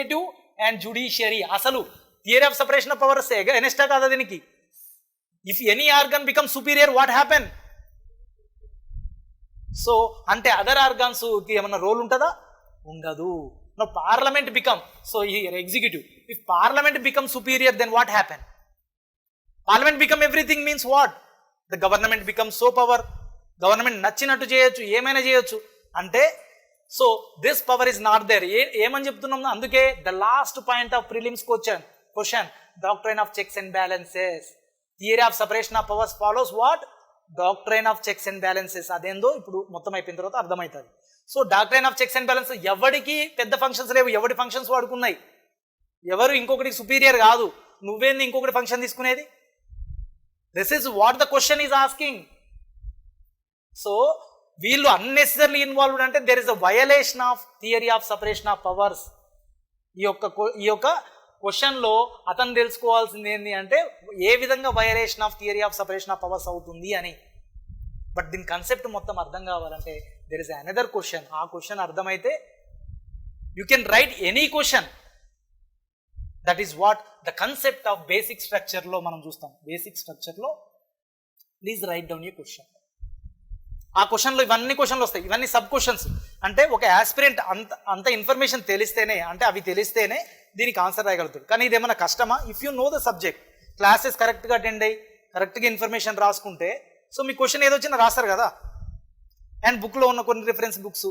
Legislative and judiciary. అసలు theory of separation of powers ఎగెనిస్టా కాదా దీనికి? If any organ become superior what happen? So అంటే other organs కి ఏమన్నా రోల్ ఉంటుందా? ఉండదు. No parliament become, so executive, if parliament become superior then what happen? Parliament become everything means what? The government become so power. Government నచ్చినట్టు చేయొచ్చు, ఏమైనా చేయొచ్చు. అంటే so this power is not there. ఏమని చెప్తున్నాం? అందుకే the last point of prelims question doctrine of checks and balances. Theory of separation of powers follows what? Doctrine of checks and balances. అదేందో ఇప్పుడు మొత్తం అయిపోయిన తర్వాత అర్థమవుతుంది. So doctrine of checks and balances, ఎవరికి పెద్ద ఫంక్షన్స్ లేవు, ఎవరి ఫంక్షన్స్ వాడుకున్నాయి. ఎవరు ఇంకొకటి సుపీరియర్ కాదు. నువ్వేంది ఇంకొకటి ఫంక్షన్ తీసుకునేది? This is what the question is asking. So వీళ్ళు అన్నెసెసరీ ఇన్వాల్వ్డ్ అంటే there is a violation of theory of separation of powers. ఈ యొక్క క్వశ్చన్లో అతను తెలుసుకోవాల్సింది ఏంటి అంటే ఏ విధంగా violation of theory of separation of powers అవుతుంది అని. బట్ దీని కాన్సెప్ట్ మొత్తం అర్థం కావాలంటే దెర్ ఇస్ అనదర్ క్వశ్చన్. ఆ క్వశ్చన్ అర్థమైతే you can write any question. That is what the concept of basic స్ట్రక్చర్లో మనం చూస్తాం. బేసిక్ స్ట్రక్చర్లో please write down a question. ఆ క్వశ్చన్లో ఇవన్నీ క్వశ్చన్లు వస్తాయి. ఇవన్నీ సబ్ క్వశ్చన్స్. అంటే ఒక ఆస్పిరెంట్ అంత ఇన్ఫర్మేషన్ తెలిస్తేనే, అంటే అవి తెలిస్తేనే దీనికి ఆన్సర్ రాయగలుగుతాడు. కానీ ఇదేమన్నా కష్టమా? If you know the subject, classes కరెక్ట్గా అటెండ్ అయ్యి కరెక్ట్గా ఇన్ఫర్మేషన్ రాసుకుంటే సో మీ క్వశ్చన్ ఏదో వచ్చినా రాస్తారు కదా. అండ్ బుక్లో ఉన్న కొన్ని రిఫరెన్స్ బుక్స్.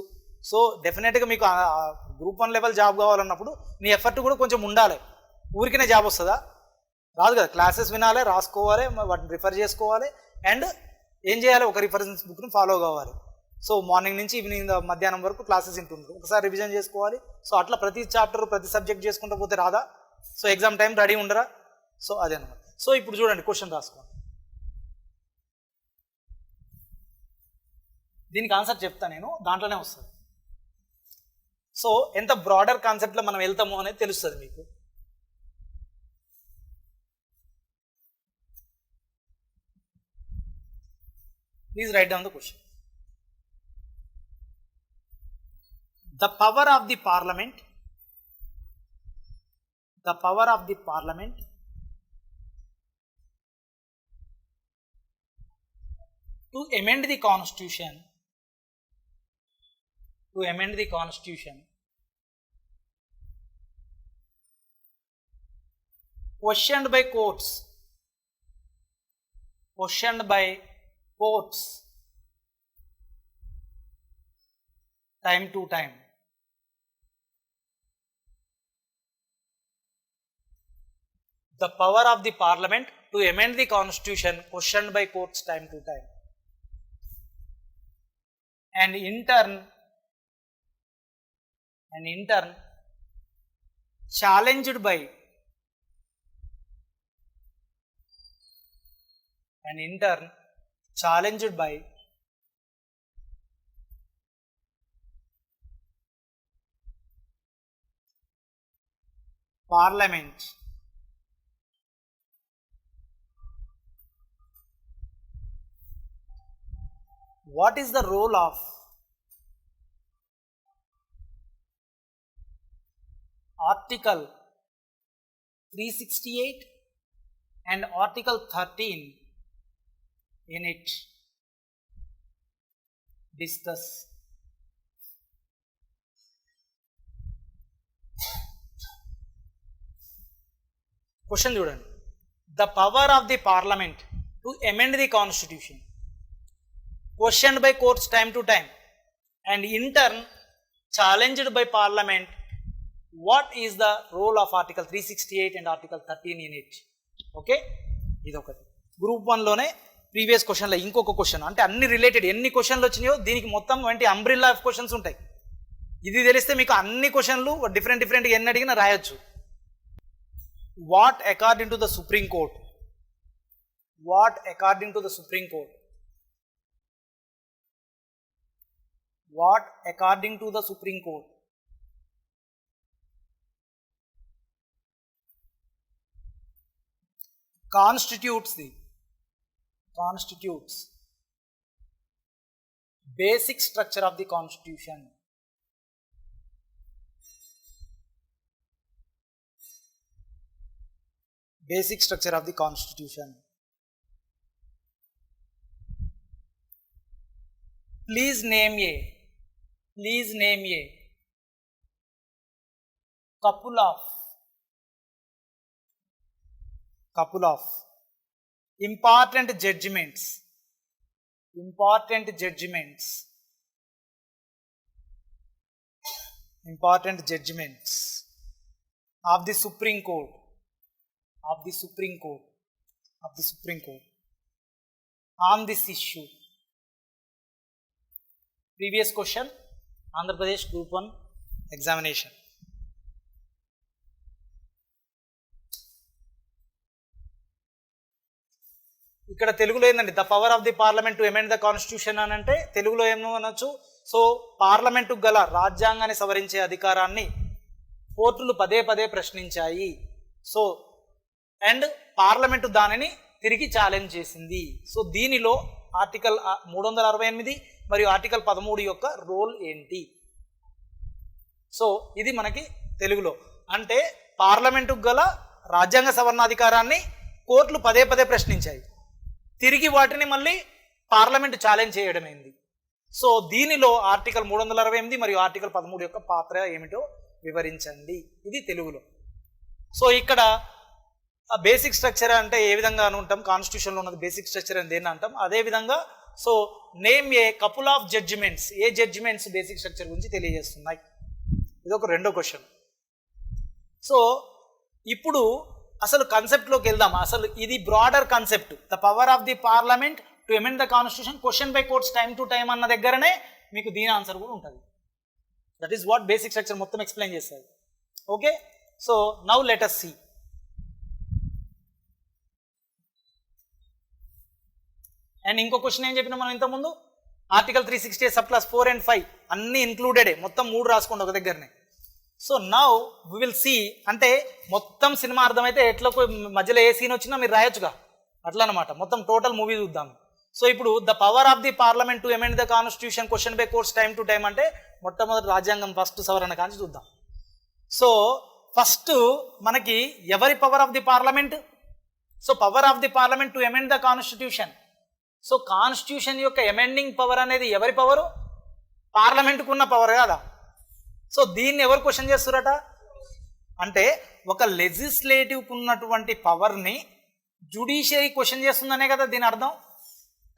సో డెఫినెట్గా మీకు గ్రూప్ 1 లెవెల్ జాబ్ కావాలన్నప్పుడు మీ ఎఫర్ట్ కూడా కొంచెం ఉండాలి. ఊరికనే జాబ్ వస్తుందా? రాదు కదా. క్లాసెస్ వినాలి, రాసుకోవాలి, వాటిని రిఫర్ చేసుకోవాలి, అండ్ ఏం చేయాలి? ఒక రిఫరెన్స్ బుక్ని ఫాలో కావాలి. సో మార్నింగ్ నుంచి ఈవినింగ్ మధ్యాహ్నం వరకు క్లాసెస్ వింటుంటారు, ఒకసారి రివిజన్ చేసుకోవాలి. సో అట్లా ప్రతి చాప్టర్ ప్రతి సబ్జెక్ట్ చేసుకుంటూ పోతే రాదా? సో ఎగ్జామ్ టైం రెడీ ఉండరా? సో అదే అనమాట. సో ఇప్పుడు చూడండి క్వశ్చన్ రాసుకోండి. దీనికి ఆన్సర్ చెప్తా నేను, దాంట్లోనే వస్తుంది. సో ఎంత బ్రాడర్ కాన్సెప్ట్లో మనం వెళ్తాము అనేది తెలుస్తుంది మీకు. Please write down the question. The power of the parliament to amend the constitution questioned by courts time to time. The power of the parliament to amend the constitution questioned by courts time to time, and in turn challenged by parliament. What is the role of Article 368 and Article 13 in it? Discuss. Question చూడండి. The power of the parliament to amend the constitution questioned by courts time to time and in turn challenged by parliament. What is the role of Article 368 and Article 13 in it? Okay, ఇది ఒకటి. Group 1లోనే previous క్వశ్చన్లో ఇంకొక question, అంటే అన్ని related ఎన్ని క్వశ్చన్లు వచ్చినాయో దీనికి మొత్తం వంటి అంబ్రిల్లా ఆఫ్ క్వశ్చన్స్ ఉంటాయి. ఇది తెలిస్తే మీకు అన్ని క్వశ్చన్లు డిఫరెంట్ ఎన్ని అడిగినా రాయొచ్చు. What according to the Supreme Court? What according to the Supreme Court? What according to the Supreme Court? Constitutes basic structure of the Constitution. Basic structure of the constitution. Please name a couple of important judgments of the Supreme Court on this issue. Previous question, Andhra Pradesh Group 1 examination. ఇక్కడ తెలుగులో ఏంటండి, the power of the parliament to amend the constitution అని అంటే తెలుగులో ఏమనొచ్చు, so parliament గల రాజ్యాంగాన్ని సవరించే అధికారాన్ని కోర్టులు పదే పదే ప్రశ్నించాయి. సో అండ్ పార్లమెంటు దానిని తిరిగి ఛాలెంజ్ చేసింది. సో దీనిలో ఆర్టికల్ 368 మరియు ఆర్టికల్ 13 యొక్క రోల్ ఏంటి? సో ఇది మనకి తెలుగులో అంటే పార్లమెంటు గల రాజ్యాంగ సవరణాధికారాన్ని కోర్టులు పదే పదే ప్రశ్నించాయి, తిరిగి వాటిని మళ్ళీ పార్లమెంటు ఛాలెంజ్ చేయడమైంది. సో దీనిలో ఆర్టికల్ 368 మరియు ఆర్టికల్ 13 యొక్క పాత్ర ఏమిటో వివరించండి. ఇది తెలుగులో. సో ఇక్కడ బేసిక్ స్ట్రక్చర్ అంటే ఏ విధంగా అనుకుంటాం, కాన్స్టిట్యూషన్లో ఉన్నది బేసిక్ స్ట్రక్చర్ అని దేన్ని అంటాం. అదేవిధంగా so name a couple of judgments, ఏ జడ్జిమెంట్స్ బేసిక్ స్ట్రక్చర్ గురించి తెలియజేస్తున్నాయి. ఇది ఒక రెండో క్వశ్చన్. సో ఇప్పుడు అసలు కాన్సెప్ట్లోకి వెళ్దాం. అసలు ఇది broader concept, the power of the parliament to amend the constitution, question by courts time to time అన్న దగ్గరనే మీకు దీని ఆన్సర్ కూడా ఉంటుంది. That is what basic structure మొత్తం ఎక్స్ప్లెయిన్ చేస్తుంది. Okay, so now let us see. And ఇంకో question ఏం చెప్పినా మనం ఇంతకుముందు, ఆర్టికల్ 368 సబ్ క్లాస్ 4 and 5 అన్నీ ఇంక్లూడెడే, మొత్తం 3 రాసుకోండి ఒక దగ్గరనే. So now we will see, అంటే మొత్తం సినిమా అర్థమైతే ఎట్లా మధ్యలో ఏ సీన్ వచ్చినా మీరు రాయొచ్చుగా, అట్లా అనమాట. మొత్తం టోటల్ మూవీ చూద్దాం. సో ఇప్పుడు the power of the parliament to amend the constitution, question by courts time to time అంటే మొట్టమొదటి రాజ్యాంగం ఫస్ట్ సవరణ కాంచి చూద్దాం. సో ఫస్ట్ మనకి ఎవరి power of the parliament? So power of the parliament to amend the constitution. So constitution యొక్క amending power అనేది ఎవరి పవరు? పార్లమెంట్కు ఉన్న పవర్ కదా. సో దీన్ని ఎవరు క్వశ్చన్ చేస్తారట అంటే ఒక లెజిస్లేటివ్కి ఉన్నటువంటి పవర్ని జ్యుడిషియరీ క్వశ్చన్ చేస్తుందనే కదా దీని అర్థం.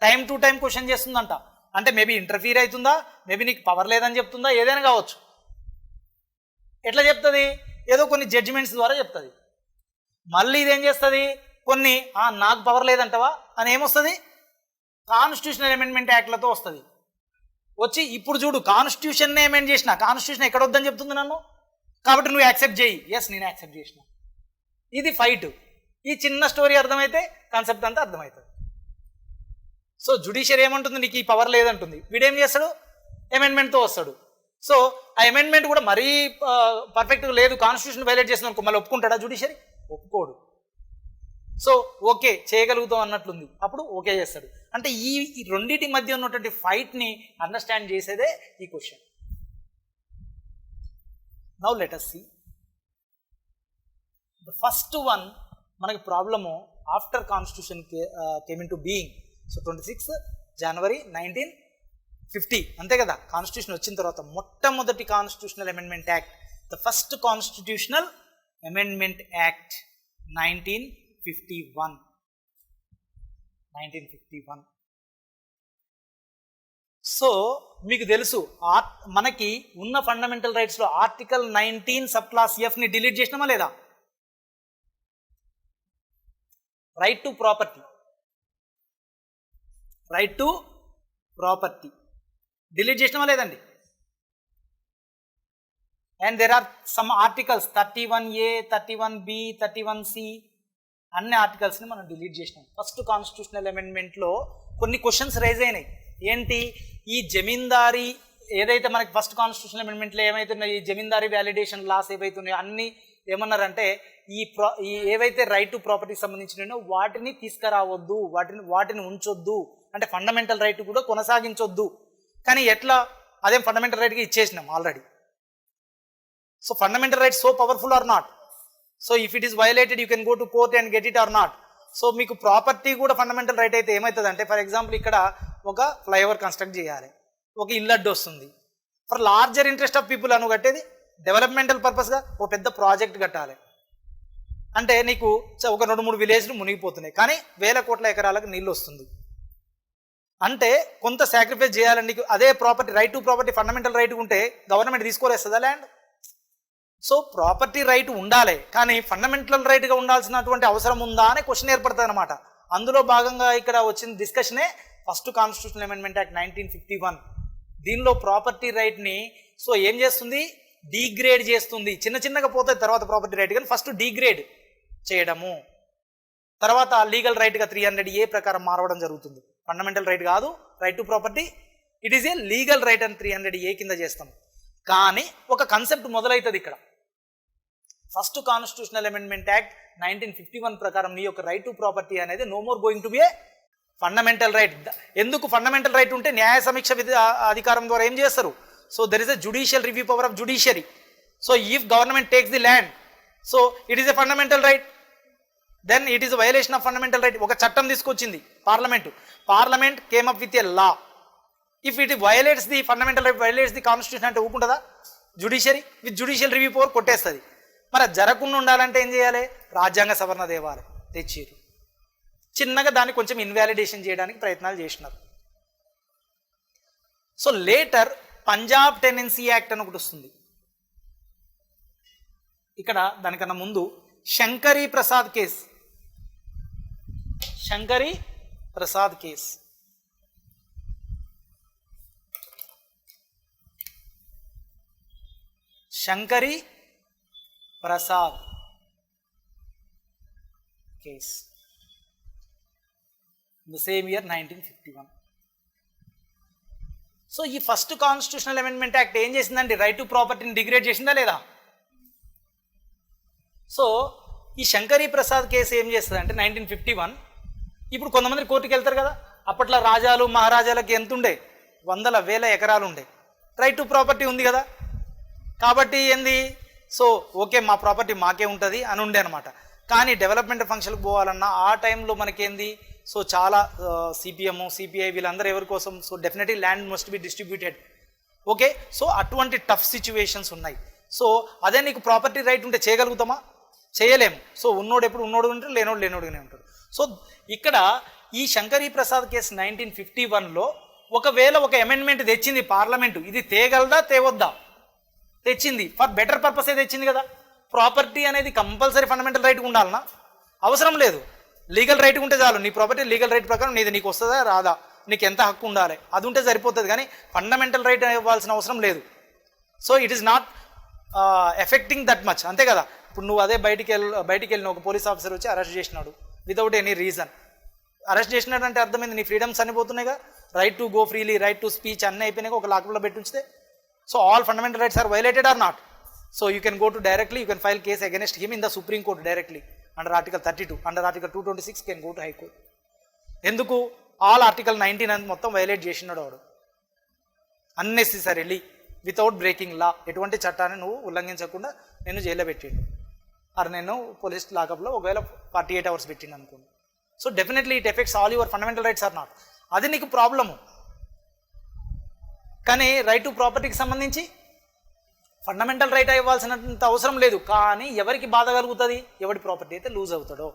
టైం టు టైం క్వశ్చన్ చేస్తుందంట అంటే మేబీ ఇంటర్ఫీర్ అవుతుందా, మేబీ నీకు పవర్ లేదని చెప్తుందా, ఏదైనా కావచ్చు. ఎట్లా చెప్తుంది? ఏదో కొన్ని జడ్జిమెంట్స్ ద్వారా చెప్తుంది. మళ్ళీ ఇదేం చేస్తుంది, కొన్ని నాకు పవర్ లేదంటవా అని ఏమొస్తుంది, కాన్స్టిట్యూషనల్ అమెండ్మెంట్ యాక్ట్లతో వస్తుంది. వచ్చి ఇప్పుడు చూడు కాన్స్టిట్యూషన్నే అమెండ్ చేసిన, కాన్స్టిట్యూషన్ ఎక్కడ వద్దని చెప్తుంది నన్ను, కాబట్టి నువ్వు యాక్సెప్ట్ చేయి. ఎస్, నేను యాక్సెప్ట్ చేసిన. ఇది ఫైట్. ఈ చిన్న స్టోరీ అర్థమైతే కాన్సెప్ట్ అంతా అర్థమవుతుంది. సో జ్యుడిషియరీ ఏమంటుంది, నీకు ఈ పవర్ లేదంటుంది. వీడేం చేస్తాడు, అమెండ్మెంట్తో వస్తాడు. సో ఆ అమెండ్మెంట్ కూడా మరీ పర్ఫెక్ట్గా లేదు, కాన్స్టిట్యూషన్ వైలేట్ చేసిన అనుకో, మళ్ళీ ఒప్పుకుంటాడా జ్యుడిషియరీ? ఒప్పుకోడు. సో ఓకే చేయగలుగుతాం అన్నట్లుంది, అప్పుడు ఓకే చేస్తాడు. అంటే ఈ రెండింటి మధ్య ఉన్నటువంటి ఫైట్ని అండర్స్టాండ్ చేసేదే ఈ question. Now let us see the first one. మనకి problem after constitution came into being. So 26 January 1950 అంతే కదా, కాన్స్టిట్యూషన్ వచ్చిన తర్వాత మొట్టమొదటి constitutional amendment act, the first constitutional amendment act 1951. So మీకు తెలుసు మనకి ఉన్న ఫండమెంటల్ రైట్స్లో ఆర్టికల్ 19 సబ్ క్లాస్ ఎఫ్ని డిలీట్ చేసినామా లేదా? రైట్ టు ప్రాపర్టీ డిలీట్ చేసినామా లేదండి? And there are some articles 31A, 31B, 31C అన్ని ఆర్టికల్స్ని మనం డిలీట్ చేసినాం. ఫస్ట్ కాన్స్టిట్యూషనల్ అమెండ్మెంట్లో కొన్ని క్వశ్చన్స్ రైజ్ అయినాయి. ఏంటి, ఈ జమీందారీ ఏదైతే మనకి ఫస్ట్ కాన్స్టిట్యూషనల్ అమెండ్మెంట్లో ఏమైతున్నాయి, ఈ జమీందారీ వ్యాలిడేషన్ లాస్ ఏవైతున్నాయో అన్నీ ఏమన్నారంటే ఈ ఏవైతే రైట్ టు ప్రాపర్టీకి సంబంధించినో వాటిని తీసుకురావద్దు, వాటిని ఉంచొద్దు, అంటే ఫండమెంటల్ రైట్ కూడా కొనసాగించొద్దు. కానీ ఎట్లా, అదేం ఫండమెంటల్ రైట్గా ఇచ్చేసినాం already. So fundamental right so powerful or not? So if it is violated you can go to court and get it or not. So మీకు ప్రాపర్టీ కూడా ఫండమెంటల్ రైట్ అయితే ఏమవుతుంది అంటే, ఫర్ ఎగ్జాంపుల్ ఇక్కడ ఒక ఫ్లైఓవర్ కన్స్ట్రక్ట్ చేయాలి, ఒక ఇల్లు అడ్డు వస్తుంది, for larger interest of people అను కట్టేది డెవలప్మెంటల్ పర్పస్గా ఒక పెద్ద ప్రాజెక్ట్ కట్టాలి అంటే నీకు ఒక 2-3 విలేజ్లు మునిగిపోతున్నాయి, కానీ వేల కోట్ల ఎకరాలకు నీళ్ళు వస్తుంది అంటే కొంత సాక్రిఫైస్ చేయాలని. నీకు అదే property right to property fundamental right ఉంటే గవర్నమెంట్ తీసుకోలేస్తుందా ల్యాండ్? సో ప్రాపర్టీ రైట్ ఉండాలి, కానీ ఫండమెంటల్ రైట్గా ఉండాల్సినటువంటి అవసరం ఉందా అనే క్వశ్చన్ ఏర్పడుతుంది అనమాట. అందులో భాగంగా ఇక్కడ వచ్చిన డిస్కషనే ఫస్ట్ కాన్స్టిట్యూషనల్ అమెండ్మెంట్ యాక్ట్ 1951. దీనిలో ప్రాపర్టీ రైట్ని సో ఏం చేస్తుంది, డీగ్రేడ్ చేస్తుంది. చిన్నగా పోతుంది తర్వాత ప్రాపర్టీ రైట్, కానీ ఫస్ట్ డీగ్రేడ్ చేయడము, తర్వాత లీగల్ రైట్గా 300A ప్రకారం మారవడం జరుగుతుంది. ఫండమెంటల్ రైట్ కాదు right to property, it is a legal right అని 300A కింద చేస్తాం. కానీ ఒక కాన్సెప్ట్ మొదలవుతుంది ఇక్కడ. ఫస్ట్ కాన్స్టిట్యూషనల్ అమెండ్మెంట్ యాక్ట్ 1951 ప్రకారం నీ యొక్క రైట్ టు ప్రాపర్టీ అనేది no more going to be a fundamental right. ఎందుకు ఫండమెంటల్ రైట్ ఉంటే న్యాయ సమీక్ష అధికారం ద్వారా ఏం చేస్తారు, so there is a judicial review power of judiciary. So if government takes the land, so it is a fundamental right, then it is violation of fundamental right. ఒక చట్టం తీసుకొచ్చింది parliament came up with a law. If it violates the fundamental right, violates the constitution అంటే ఊకుంటుందా? Judiciary with judicial review power కొట్టేస్తుంది. మరి జరగకుండా ఉండాలంటే ఏం చేయాలి, రాజ్యాంగ సవరణ తేవాలి, తెచ్చిరు. చిన్నగా దాన్ని కొంచెం ఇన్వాలిడేషన్ చేయడానికి ప్రయత్నాలు చేసినారు. So later Punjab tenancy act అని ఒకటి వస్తుంది. ఇక్కడ దానికన్నా ముందు Shankari Prasad case, Shankari Prasad case Shankari Prasad case the same year 1951. So ఈ ఫస్ట్ కాన్స్టిట్యూషనల్ అమెండ్మెంట్ యాక్ట్ ఏం చేసిందండి, రైట్ టు ప్రాపర్టీని డిగ్రేడ్ చేసిందా లేదా? సో ఈ శంకరీ ప్రసాద్ కేసు ఏం చేస్తుంది అంటే 1951, ఇప్పుడు కొంతమంది కోర్టుకి వెళ్తారు కదా, అప్పట్లో రాజాలు మహారాజాలకి ఎంత ఉండే, 100,000 ఎకరాలు ఉండే, రైట్ టు ప్రాపర్టీ ఉంది కదా, కాబట్టి ఏంది, సో ఓకే మా ప్రాపర్టీ మాకే ఉంటుంది అని ఉండే అనమాట. కానీ డెవలప్మెంట్ ఫంక్షన్కి పోవాలన్నా ఆ టైంలో మనకేంది, సో చాలా సిపిఎం సిపిఐ వీళ్ళందరూ ఎవరి కోసం, so definitely land must be distributed. Okay, so అటువంటి టఫ్ సిచ్యువేషన్స్ ఉన్నాయి. సో అదే నీకు ప్రాపర్టీ రైట్ ఉంటే చేయగలుగుతామా? చేయలేము. సో ఉన్నోడు ఎప్పుడు ఉన్నోడు ఉంటాడు, లేనోడుగానే ఉంటాడు. సో ఇక్కడ ఈ శంకరీ ప్రసాద్ కేసు 1951లో ఒకవేళ ఒక అమెండ్మెంట్ తెచ్చింది పార్లమెంటు, ఇది తేగలదా తేవద్దా? తెచ్చింది, ఫర్ బెటర్ పర్పసే తెచ్చింది కదా. ప్రాపర్టీ అనేది కంపల్సరీ ఫండమెంటల్ రైట్ ఉండాలనా? అవసరం లేదు, లీగల్ రైట్ ఉంటే చాలు. నీ ప్రాపర్టీ లీగల్ రైట్ ప్రకారం నీకు వస్తుందా రాదా, నీకు ఎంత హక్కు ఉండాలి అది ఉంటే సరిపోతుంది, కానీ ఫండమెంటల్ రైట్ ఇవ్వాల్సిన అవసరం లేదు. So it is not affecting that much, అంతే కదా. ఇప్పుడు నువ్వు అదే బయటికి వెళ్ళిన ఒక పోలీస్ ఆఫీసర్ వచ్చి అరెస్ట్ చేసినాడు వితౌట్ ఎనీ రీజన్. అరెస్ట్ చేసినాడు అంటే అర్థమైంది నీ ఫ్రీడమ్స్ అన్ని పోతున్నాయిగా, right to go freely, right to speech అన్నీ అయిపోయినాయి, ఒక లాక్లో పెట్టి ఉంచితే. So all fundamental rights are violated or not? So you can go to directly, you can file case against him in the Supreme Court directly under Article 32. Under Article 226 can go to High Court. ఎందుకు all article 19 అని మొత్తం violate చేసినాడు వాడు unnecessarily without breaking లా. ఎటువంటి చట్టాన్ని నువ్వు ఉల్లంఘించకుండా నేను జైల్లో పెట్టిండు, అది నేను పోలీస్ లాకప్లో ఒకవేళ 48 hours పెట్టిండు అనుకోండి. So definitely it affects all your fundamental rights or not. అది నీకు ప్రాబ్లము. కానీ రైట్ టు ప్రాపర్టీకి సంబంధించి ఫండమెంటల్ రైట్ ఇవ్వాల్సినంత అవసరం లేదు, కానీ ఎవరికి బాధ కలుగుతుంది, ఎవడి ప్రాపర్టీ అయితే లూజ్ అవుతాడో.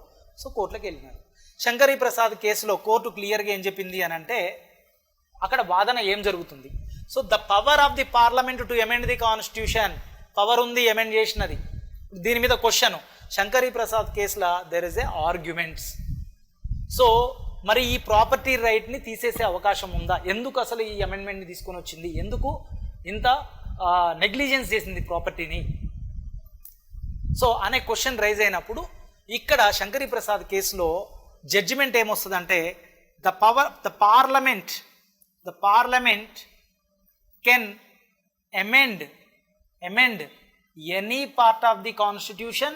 సో కోర్టులోకి వెళ్ళినాడు. శంకరీ ప్రసాద్ కేసులో కోర్టు క్లియర్గా ఏం చెప్పింది అని అంటే, అక్కడ వాదన ఏం జరుగుతుంది, so the power of the parliament to amend the constitution, power ఉంది ఎమెండ్ చేసినది. దీని మీద క్వశ్చన్, శంకరీ ప్రసాద్ కేసులో there is a arguments. So మరి ఈ ప్రాపర్టీ రైట్ని తీసేసే అవకాశం ఉందా, ఎందుకు అసలు ఈ అమెండ్మెంట్ని తీసుకొని వచ్చింది, ఎందుకు ఇంత నెగ్లిజెన్స్ చేసింది ప్రాపర్టీని, సో అనే క్వశ్చన్ రైజ్ అయినప్పుడు ఇక్కడ శంకరీ ప్రసాద్ కేసులో జడ్జిమెంట్ ఏమొస్తుందంటే, the parliament can amend any part of the constitution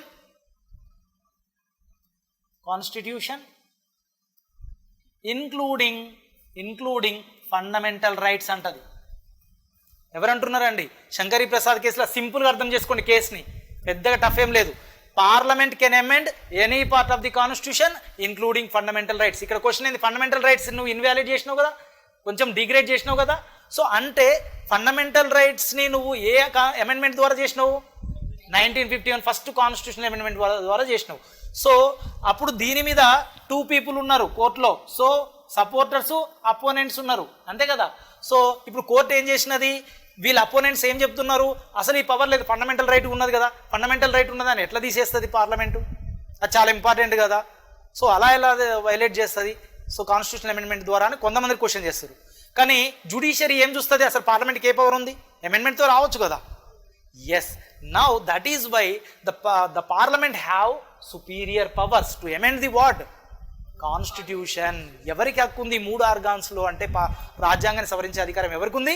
including fundamental rights అంటది. ఎవరంటున్నారండి? శంకరీ ప్రసాద్ కేసులో సింపుల్గా అర్థం చేసుకోండి, కేసుని పెద్దగా టఫ్ ఏం లేదు. Parliament can amend any part of the constitution including fundamental rights. ఇక్కడ క్వశ్చన్ ఏంది, ఫండమెంటల్ రైట్స్ నువ్వు ఇన్వాలిడ్ చేసినావు కదా, కొంచెం డిగ్రేడ్ చేసినావు కదా. సో అంటే ఫండమెంటల్ రైట్స్ని నువ్వు ఏ అమెండ్మెంట్ ద్వారా చేసినావు, 1951 ఫస్ట్ కాన్స్టిట్యూషన్ అమెండ్మెంట్ ద్వారా చేసినావు. సో అప్పుడు దీని మీద 2 people ఉన్నారు కోర్టులో. సో సపోర్టర్స్ అపోనెంట్స్ ఉన్నారు, అంతే కదా. సో ఇప్పుడు కోర్టు ఏం చేసినది, వీళ్ళ అపోనెంట్స్ ఏం చెప్తున్నారు, అసలు ఈ పవర్ లేదు, ఫండమెంటల్ రైట్ ఉన్నది కదా, ఫండమెంటల్ రైట్ ఉన్నదని ఎట్లా తీసేస్తుంది పార్లమెంటు, అది చాలా ఇంపార్టెంట్ కదా. సో అలా ఎలా వైలేట్ చేస్తుంది, సో కాన్స్టిట్యూషన్ అమెండ్మెంట్ ద్వారా అని కొంతమంది క్వశ్చన్ చేస్తారు. కానీ జ్యుడిషియరీ ఏం చూస్తుంది, అసలు పార్లమెంట్కి ఏ పవర్ ఉంది, అమెండ్మెంట్తో రావచ్చు కదా. Yes, now that is why the parliament have superior powers to amend the what, constitution. ఎవరికి హక్కు ఉంది 3 ఆర్గాన్స్లో అంటే రాజ్యాంగాన్ని సవరించే అధికారం ఎవరికి ఉంది,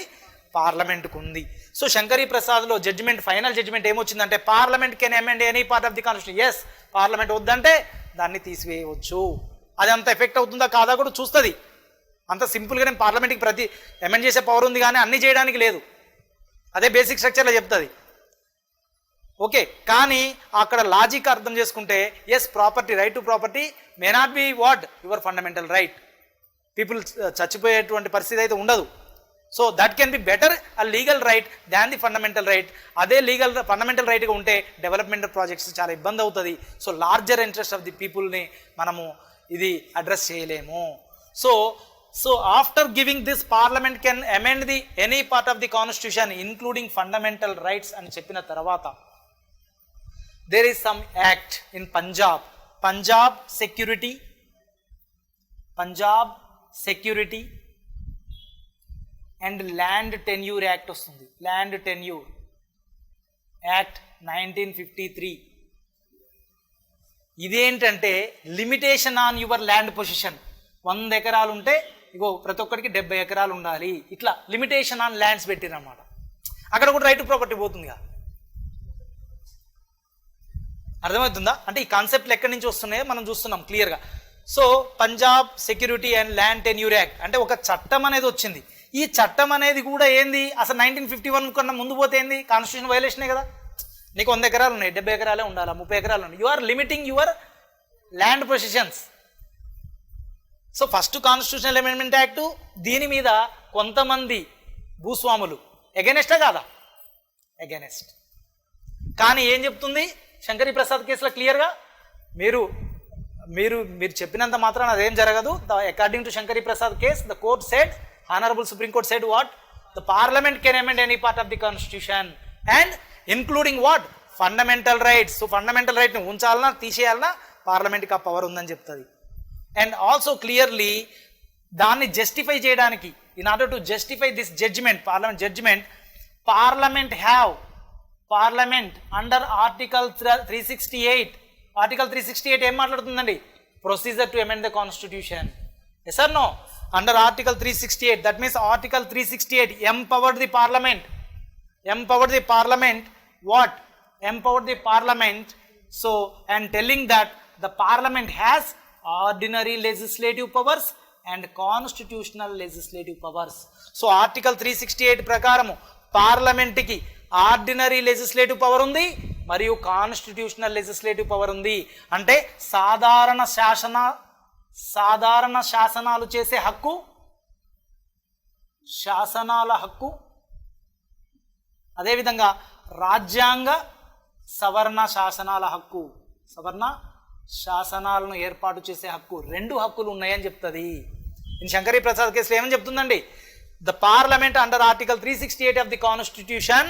పార్లమెంట్కు ఉంది. సో శంకరీ ప్రసాద్లో జడ్జిమెంట్, ఫైనల్ జడ్జిమెంట్ ఏమొచ్చిందంటే parliament can amend any part of the constitution. Yes, parliament వద్దంటే దాన్ని తీసివేయవచ్చు. అది అంత ఎఫెక్ట్ అవుతుందా కాదా కూడా చూస్తుంది. అంత సింపుల్గానే పార్లమెంట్కి ప్రతి అమెండ్ చేసే పవర్ ఉంది కానీ అన్ని చేయడానికి లేదు, అదే బేసిక్ స్ట్రక్చర్లో చెప్తుంది. ఓకే, కానీ అక్కడ లాజిక్ అర్థం చేసుకుంటే yes, property, right to property may not be what your fundamental right. People చచ్చిపోయేటువంటి పరిస్థితి అయితే ఉండదు. So that can be better a legal right than the fundamental right. అదే ఫండమెంటల్ రైట్గా ఉంటే డెవలప్మెంట్ ప్రాజెక్ట్స్ చాలా ఇబ్బంది అవుతుంది. So larger interest of the పీపుల్ని మనము ఇది అడ్రస్ చేయలేము. So after giving this parliament can amend the any part of the constitution including fundamental rights అని చెప్పిన తర్వాత there is some act in Punjab security and land tenure act వస్తుంది. land tenure act 1953. ఇదేంటంటే limitation on your land position. 100 ఎకరాలు ఉంటే ఇగో ప్రతి ఒక్కరికి 70 ఎకరాలు ఉండాలి, ఇట్లా లిమిటేషన్ ఆన్ ల్యాండ్స్ పెట్టిరన్నమాట. అక్కడ కూడా రైట్ టు ప్రాపర్టీ పోతుందిగా. అర్థమవుతుందా, అంటే ఈ కాన్సెప్ట్లు ఎక్కడి నుంచి వస్తున్నాయో మనం చూస్తున్నాం క్లియర్గా. So Punjab security and land tenure act అంటే ఒక చట్టం అనేది వచ్చింది. ఈ చట్టం అనేది కూడా ఏంది, అసలు 1951 కన్నా ముందు పోతే ఏంది, కాన్స్టిట్యూషన్ వైలేషనే కదా. నీకు 100 ఎకరాలు ఉన్నాయి, 70 ఎకరాలే ఉండాలా, 30 ఎకరాలు ఉన్నాయి, you are limiting your land positions. So first constitutional amendment act దీని మీద కొంతమంది భూస్వాములు ఎగెనెస్టా కాదా, ఎగెనెస్ట్. కానీ ఏం చెప్తుంది శంకరీ ప్రసాద్ కేసులో క్లియర్గా, మీరు మీరు మీరు చెప్పినంత మాత్రాన అదేం జరగదు. According to Shankari Prasad case the court said, honourable supreme court said what, the parliament can amend any part of the constitution and including what, fundamental rights. So fundamental రైట్ని ఉంచాలన్నా తీసేయాలన్నా పార్లమెంట్కి ఆ పవర్ ఉందని చెప్తుంది. అండ్ ఆల్సో క్లియర్లీ దాన్ని justify చేయడానికి, in order to justify this judgement, parliament under article 368, article 368 ఏం మాట్లాడుతుందండి, procedure to amend the constitution. Yes or no, under article 368, that means article 368 empowered the parliament so and telling that the parliament has ordinary legislative powers and constitutional legislative powers. So article 368 ప్రకారము parliament కి ordinary legislative power ఉంది మరియు constitutional legislative power ఉంది. అంటే సాధారణ శాసనాలు చేసే హక్కు, శాసనాల హక్కు, అదేవిధంగా రాజ్యాంగ సవర్ణ శాసనాల హక్కు, సవర్ణ శాసనాలను ఏర్పాటు చేసే హక్కు, 2 హక్కులు ఉన్నాయని చెప్తుంది. ఇన్ శంకరీ ప్రసాద్ కేసులో ఏమని చెప్తుందండి, the parliament under article 368 of the constitution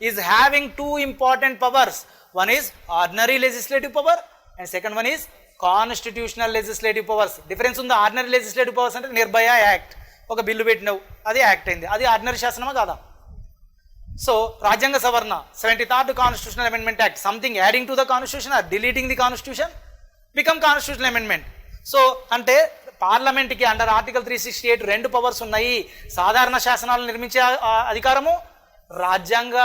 is having 2 important powers. One is ordinary legislative power and second one is constitutional legislative powers. Difference ఉంది. ordinary legislative powers అంటే నిర్భయ యాక్ట్, ఒక బిల్లు పెట్టినావు అది యాక్ట్ అయింది, అది ఆర్డినరీ శాసనమా కాదా. So రాజ్యాంగ సవరణ 73rd constitutional amendment act, something adding to the constitution are deleting the constitution become constitutional amendment. So అంటే పార్లమెంట్కి అండర్ ఆర్టికల్ 368 2 పవర్స్ ఉన్నాయి. సాధారణ శాసనాలను నిర్మించే అధికారము, రాజ్యాంగ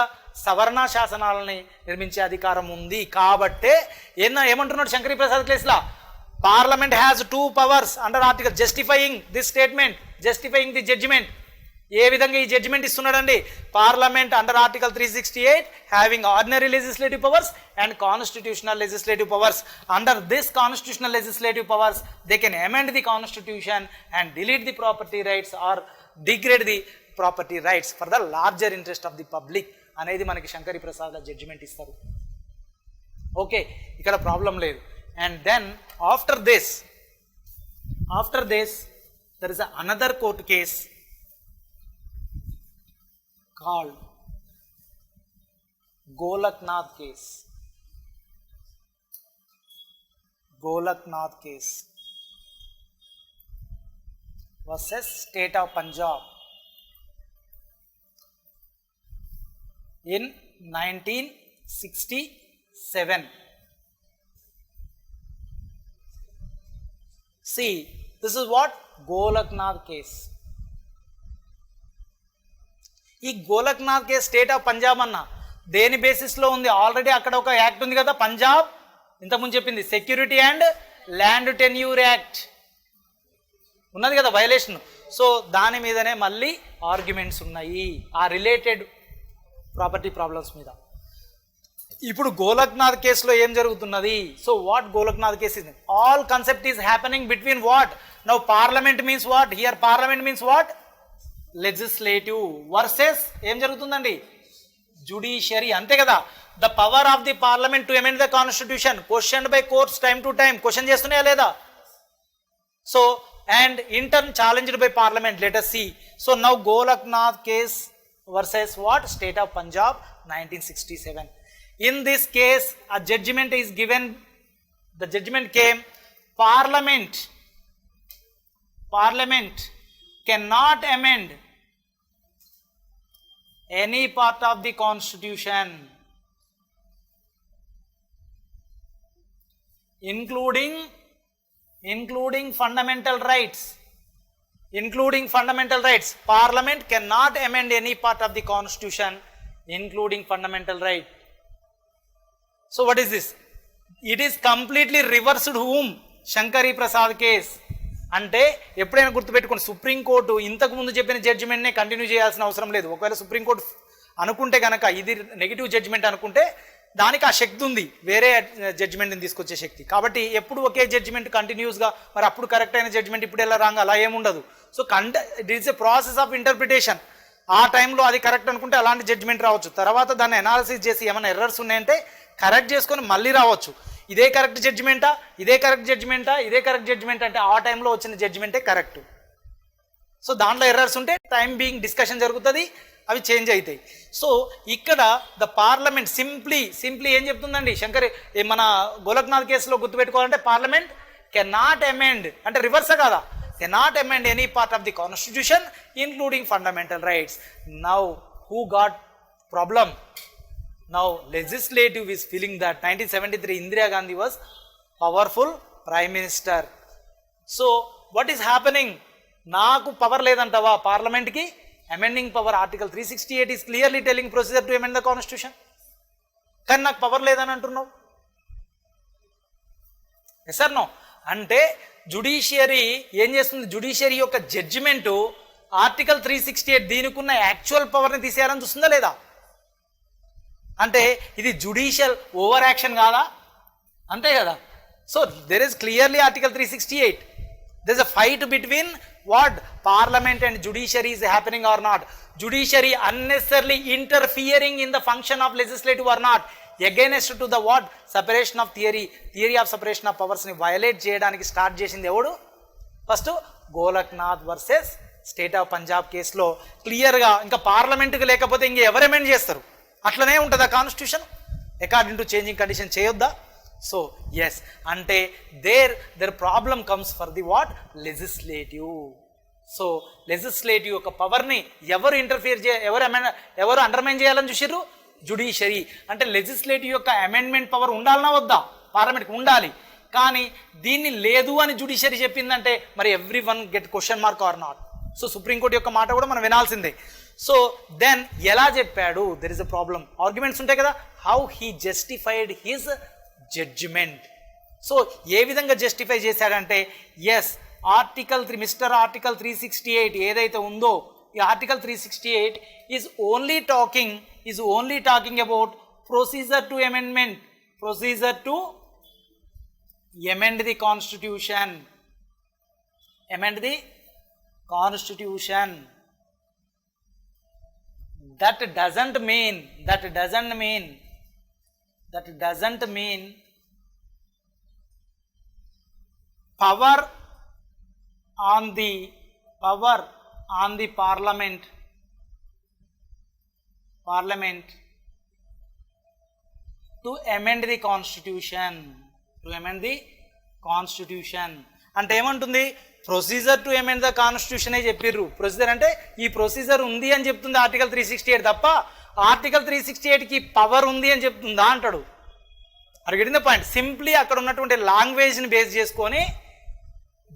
సవర్ణ శాసనాలని నిర్మించే అధికారం ఉంది. కాబట్టే ఏమంటున్నాడు శంకరీ ప్రసాద్ కేసులా, parliament has 2 powers under article, justifying this statement, justifying the judgement. ఏ విధంగా ఈ జడ్జిమెంట్ ఇస్తున్నాడండి? Parliament under article 368 having ordinary legislative powers and constitutional legislative powers. Under this constitutional legislative powers they can amend the constitution and delete the property rights or degrade the property rights for the larger interest of the public అనేది మనకి Shankari Prasad judgement ఇస్తారు. Okay, ఇక్కడ problem లేదు. And then after this there is another court case called Golaknath case. Golaknath case versus State of Punjab in 1967. See, this is what Golaknath case. ఈ Golaknath case state of Punjab అన్న దేని బేసిస్లో ఉంది? Already అక్కడ ఒక act ఉంది కదా, పంజాబ్ ఇంతకుముందు చెప్పింది security and land tenure act ఉన్నది కదా, వైలేషన్. సో దాని మీదనే మళ్ళీ ఆర్గ్యుమెంట్స్ ఉన్నాయి ఆ రిలేటెడ్ ప్రాపర్టీ ప్రాబ్లమ్స్ మీద. ఇప్పుడు గోలక్నాథ్ కేసులో ఏం జరుగుతున్నది? So what Golaknath case is? All concept is happening between what? Now parliament means what? Here parliament means what? Legislative versus ఏం జరుగుతుందండి? జుడిషియరీ, అంతే కదా. The power of the parliament to amend the constitution questioned by courts time to time. Question చేస్తున్నాయా లేదా? So and in turn challenged by parliament. Let us see. So now Golaknath case versus what? State of Punjab 1967. In this case, a judgment is given. The judgment came, Parliament cannot amend any part of the Constitution, including fundamental rights. Parliament cannot amend any part of the Constitution, including fundamental right. So what is this? It is completely reversed whom? Shankari Prasad case. అంటే ఎప్పుడైనా గుర్తుపెట్టుకోండి, supreme court ఇంతకు ముందు చెప్పిన జడ్జిమెంట్నే continue చేయాల్సిన అవసరం లేదు. ఒకవేళ సుప్రీంకోర్టు అనుకుంటే కనుక ఇది నెగిటివ్ జడ్జిమెంట్ అనుకుంటే దానికి ఆ శక్తి ఉంది, వేరే జడ్జిమెంట్ని తీసుకొచ్చే శక్తి. కాబట్టి ఎప్పుడు ఒకే జడ్జిమెంట్ కంటిన్యూస్గా, మరి అప్పుడు కరెక్ట్ అయిన జడ్జిమెంట్ ఇప్పుడు ఎలా రాంగ్, అలా ఏముండదు. So it is a process of interpretation. ఆ టైంలో అది కరెక్ట్ అనుకుంటే అలాంటి జడ్జిమెంట్ రావచ్చు, తర్వాత దాన్ని అనాలిసిస్ చేసి ఏమైనా ఎర్రర్స్ ఉన్నాయంటే కరెక్ట్ చేసుకొని మళ్ళీ రావచ్చు. ఇదే కరెక్ట్ జడ్జిమెంటా, ఇదే కరెక్ట్ జడ్జిమెంట్ అంటే ఆ టైంలో వచ్చిన జడ్జిమెంటే కరెక్ట్. సో దాంట్లో ఎర్రర్స్ ఉంటే టైం బీయింగ్ డిస్కషన్ జరుగుతుంది, అవి చేంజ్ అవుతాయి. సో ఇక్కడ ద పార్లమెంట్ సింప్లీ ఏం చెప్తుందండి శంకర్, మన గోలక్నాథ్ కేసులో గుర్తుపెట్టుకోవాలంటే పార్లమెంట్ కెనాట్ అమెండ్ అంటే రివర్సే కదా, cannot amend any part of the constitution including fundamental rights. Now who got problem? Now legislative is feeling that 1973 Indira Gandhi was powerful prime minister. So what is happening? నాకు power లేదంటావా పార్లమెంట్కి? Amending power article 368 is clearly telling procedure to amend the constitution. కానీ నాకు power లేదని అంటున్నావు. Yes or no? అంటే judiciary ఏం చేస్తుంది? Judiciary యొక్క జడ్జిమెంటు ఆర్టికల్ 368 దీనికి ఉన్న యాక్చువల్ పవర్ని తీసేయాలని చూస్తుందా లేదా? అంటే ఇది జుడిషియల్ ఓవర్ యాక్షన్ కాదా? అంతే కదా. So there is clearly article 368. There is a fight between what? Parliament and judiciary is happening or not? Judiciary unnecessarily interfering in the function of legislative or not, against to the what? Separation of theory of separation of powers ని violate చేయడానికి start చేసింది ఎవడు? First Golaknath versus state of Punjab కేసులో క్లియర్గా, ఇంకా పార్లమెంట్కి లేకపోతే ఇంక ఎవరు అమెండ్ చేస్తారు? అట్లనే ఉంటుందా constitution? According to changing condition చేయొద్దా? సో ఎస్, అంటే there problem comes for the what? Legislative. So legislative యొక్క పవర్ని ఎవరు ఎవరు అండర్మైన్ చేయాలని చూసిర్రు? జుడిషియరీ. అంటే లెజిస్లేటివ్ యొక్క అమెండ్మెంట్ పవర్ ఉండాలన్నా వద్దా? పార్లమెంట్కి ఉండాలి. కానీ దీన్ని లేదు అని జుడిషియరీ చెప్పిందంటే మరి every one get question mark or not? So supreme court యొక్క మాట కూడా మనం వినాల్సిందే. సో దెన్ ఎలా చెప్పాడు? There is a problem. Arguments ఉంటాయి కదా, how he justified his judgement. So ఏ విధంగా జస్టిఫై చేశాడంటే, ఎస్ ఆర్టికల్ 368 ఏదైతే ఉందో Article 368 is only talking about procedure to amendment, procedure to amend the constitution, amend the constitution. That doesn't mean power on the parliament to amend the constitution, అంటే ఏమంటుంది, procedure to amend the constitution చెప్పిర్రు. Procedure అంటే ఈ procedure ఉంది అని చెప్తుంది article 368 తప్ప article 368కి power ఉంది అని చెప్తుందా అంటాడు. అది గెటింగ్ ద పాయింట్. సింప్లీ అక్కడ ఉన్నటువంటి లాంగ్వేజ్ని బేస్ చేసుకొని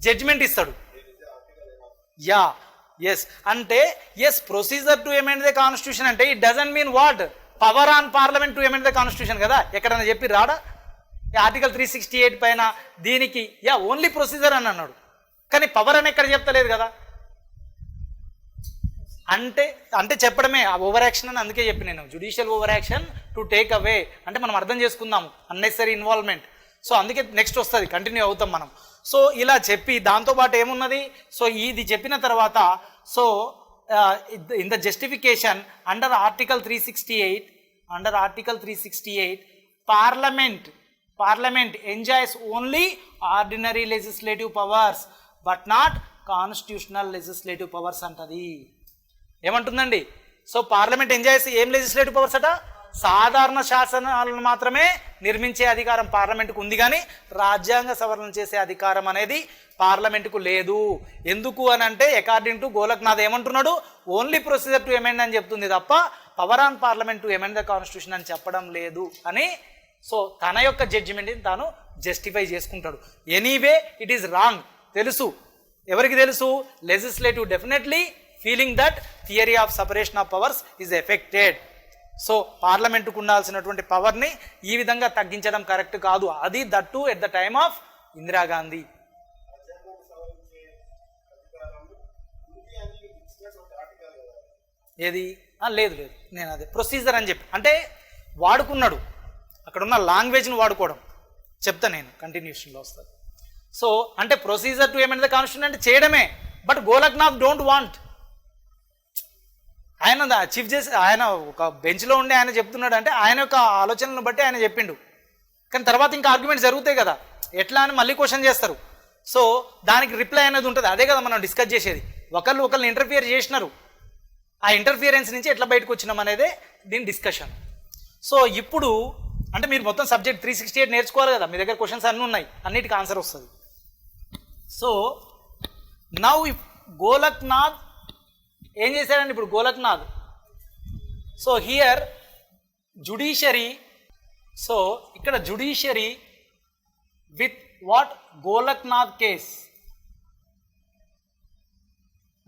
జడ్జ్మెంట్ ఇస్తాడు. యా ఎస్ అంటే yes procedure to amend the constitution అంటే it doesn't mean what power on parliament to amend the constitution కదా. ఎక్కడైనా చెప్పి రాడా ఆర్టికల్ 368 పైన దీనికి యా ఓన్లీ ప్రొసీజర్ అని అన్నాడు, కానీ పవర్ అని ఎక్కడ చెప్తలేదు కదా. అంటే చెప్పడమే ఆ ఓవర్ యాక్షన్ అని అందుకే చెప్పి నేను judicial over action to take అవే అంటే మనం అర్థం చేసుకుందాము అన్నెసరీ ఇన్వాల్వ్మెంట్. సో అందుకే నెక్స్ట్ వస్తుంది, కంటిన్యూ అవుతాం మనం. సో ఇలా చెప్పి దాంతోపాటు ఏమున్నది, సో ఇది చెప్పిన తర్వాత so in the justification under article 368 parliament enjoys only ordinary legislative powers but not constitutional legislative powers అంటది. ఏమంటుందండి, సో పార్లమెంట్ ఎంజాయ్స్ ఏం లెజిస్లేటివ్ పవర్స్ అట, సాధారణ శాసనాలను మాత్రమే నిర్మించే అధికారం పార్లమెంటుకు ఉంది, కానీ రాజ్యాంగ సవరణ చేసే అధికారం అనేది పార్లమెంటుకు లేదు. ఎందుకు అని అంటే అకార్డింగ్ టు గోలక్నాథ్ ఏమంటున్నాడు, ఓన్లీ ప్రొసీజర్ టు అమెండ్ అని చెప్తుంది తప్ప power on parliament to amend the constitution అని చెప్పడం లేదు అని సో తన యొక్క జడ్జిమెంట్ని తాను జస్టిఫై చేసుకుంటాడు. ఎనీవే ఇట్ ఈస్ రాంగ్ తెలుసు. ఎవరికి తెలుసు, legislative definitely feeling that theory of separation of powers is affected. So పార్లమెంటుకు ఉండాల్సినటువంటి పవర్ని ఈ విధంగా తగ్గించడం కరెక్ట్ కాదు. అది that at the time of Indira Gandhi. ఏది లేదు నేను అదే ప్రొసీజర్ అని చెప్పి అంటే వాడుకున్నాడు, అక్కడ ఉన్న లాంగ్వేజ్ని వాడుకోవడం చెప్తా నేను కంటిన్యూషన్లో వస్తుంది. సో అంటే procedure to amend the constitution అంటే చేయడమే, బట్ గోలక్నాథ్ డోంట్ వాంట్. ఆయన చీఫ్ జస్టిస్ ఆయన ఒక బెంచ్లో ఉండి ఆయన చెప్తున్నాడు అంటే ఆయన యొక్క ఆలోచనలను బట్టి ఆయన చెప్పిండు, కానీ తర్వాత ఇంకా ఆర్గ్యుమెంట్ జరుగుతాయి కదా, ఎట్లా అని మళ్ళీ క్వశ్చన్ చేస్తారు. సో దానికి రిప్లై అనేది ఉంటుంది, అదే కదా మనం డిస్కస్ చేసేది. ఒకరిని ఇంటర్ఫియర్ చేసినారు, ఆ ఇంటర్ఫియరెన్స్ నుంచి ఎట్లా బయటకు వచ్చినాం అనేదే దీని డిస్కషన్. సో ఇప్పుడు అంటే మీరు మొత్తం సబ్జెక్ట్ 368 నేర్చుకోవాలి కదా, మీ దగ్గర క్వశ్చన్స్ అన్నీ ఉన్నాయి, అన్నిటికీ ఆన్సర్ వస్తుంది. సో నౌ గోలక్నాథ్ ఏం చేశాడండి ఇప్పుడు Golaknath, so here judiciary, so ఇక్కడ judiciary with what Golaknath case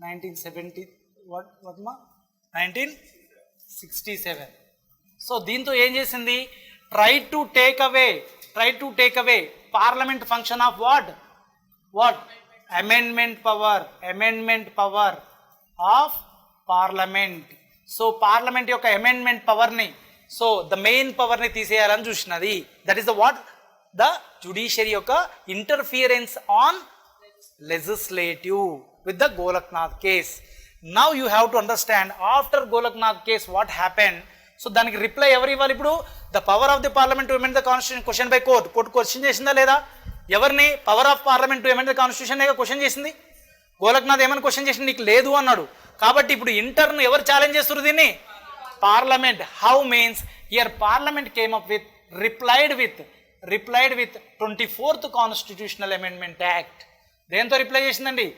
1967. So దీంతో ఏం చేసింది, try to take away parliament function of what amendment power of parliament. So parliament యొక్క అమెండ్మెంట్ పవర్ని, సో ద మెయిన్ పవర్ని తీసేయాలని చూసినది. That is the what the judiciary యొక్క interference on legislative with the Golaknath case. Now you have to understand after Golaknath case what happened. So దానికి reply ఎవరు ఇవ్వాలి ఇప్పుడు, the power of the parliament to amend the constitution question by court question చేసిందా లేదా, ఎవరిని, power of parliament to amend the constitution question చేసింది. గోలక్నాథ్ ఏమైనా question చేసింది, నీకు లేదు అన్నాడు. కాబట్టి ఇప్పుడు ఇంటర్ను ఎవరు ఛాలెంజ్ చేస్తారు దీన్ని, parliament. How means here parliament came up with replied with 24th constitutional amendment act. దేంతో రిప్లై చేసిందండి,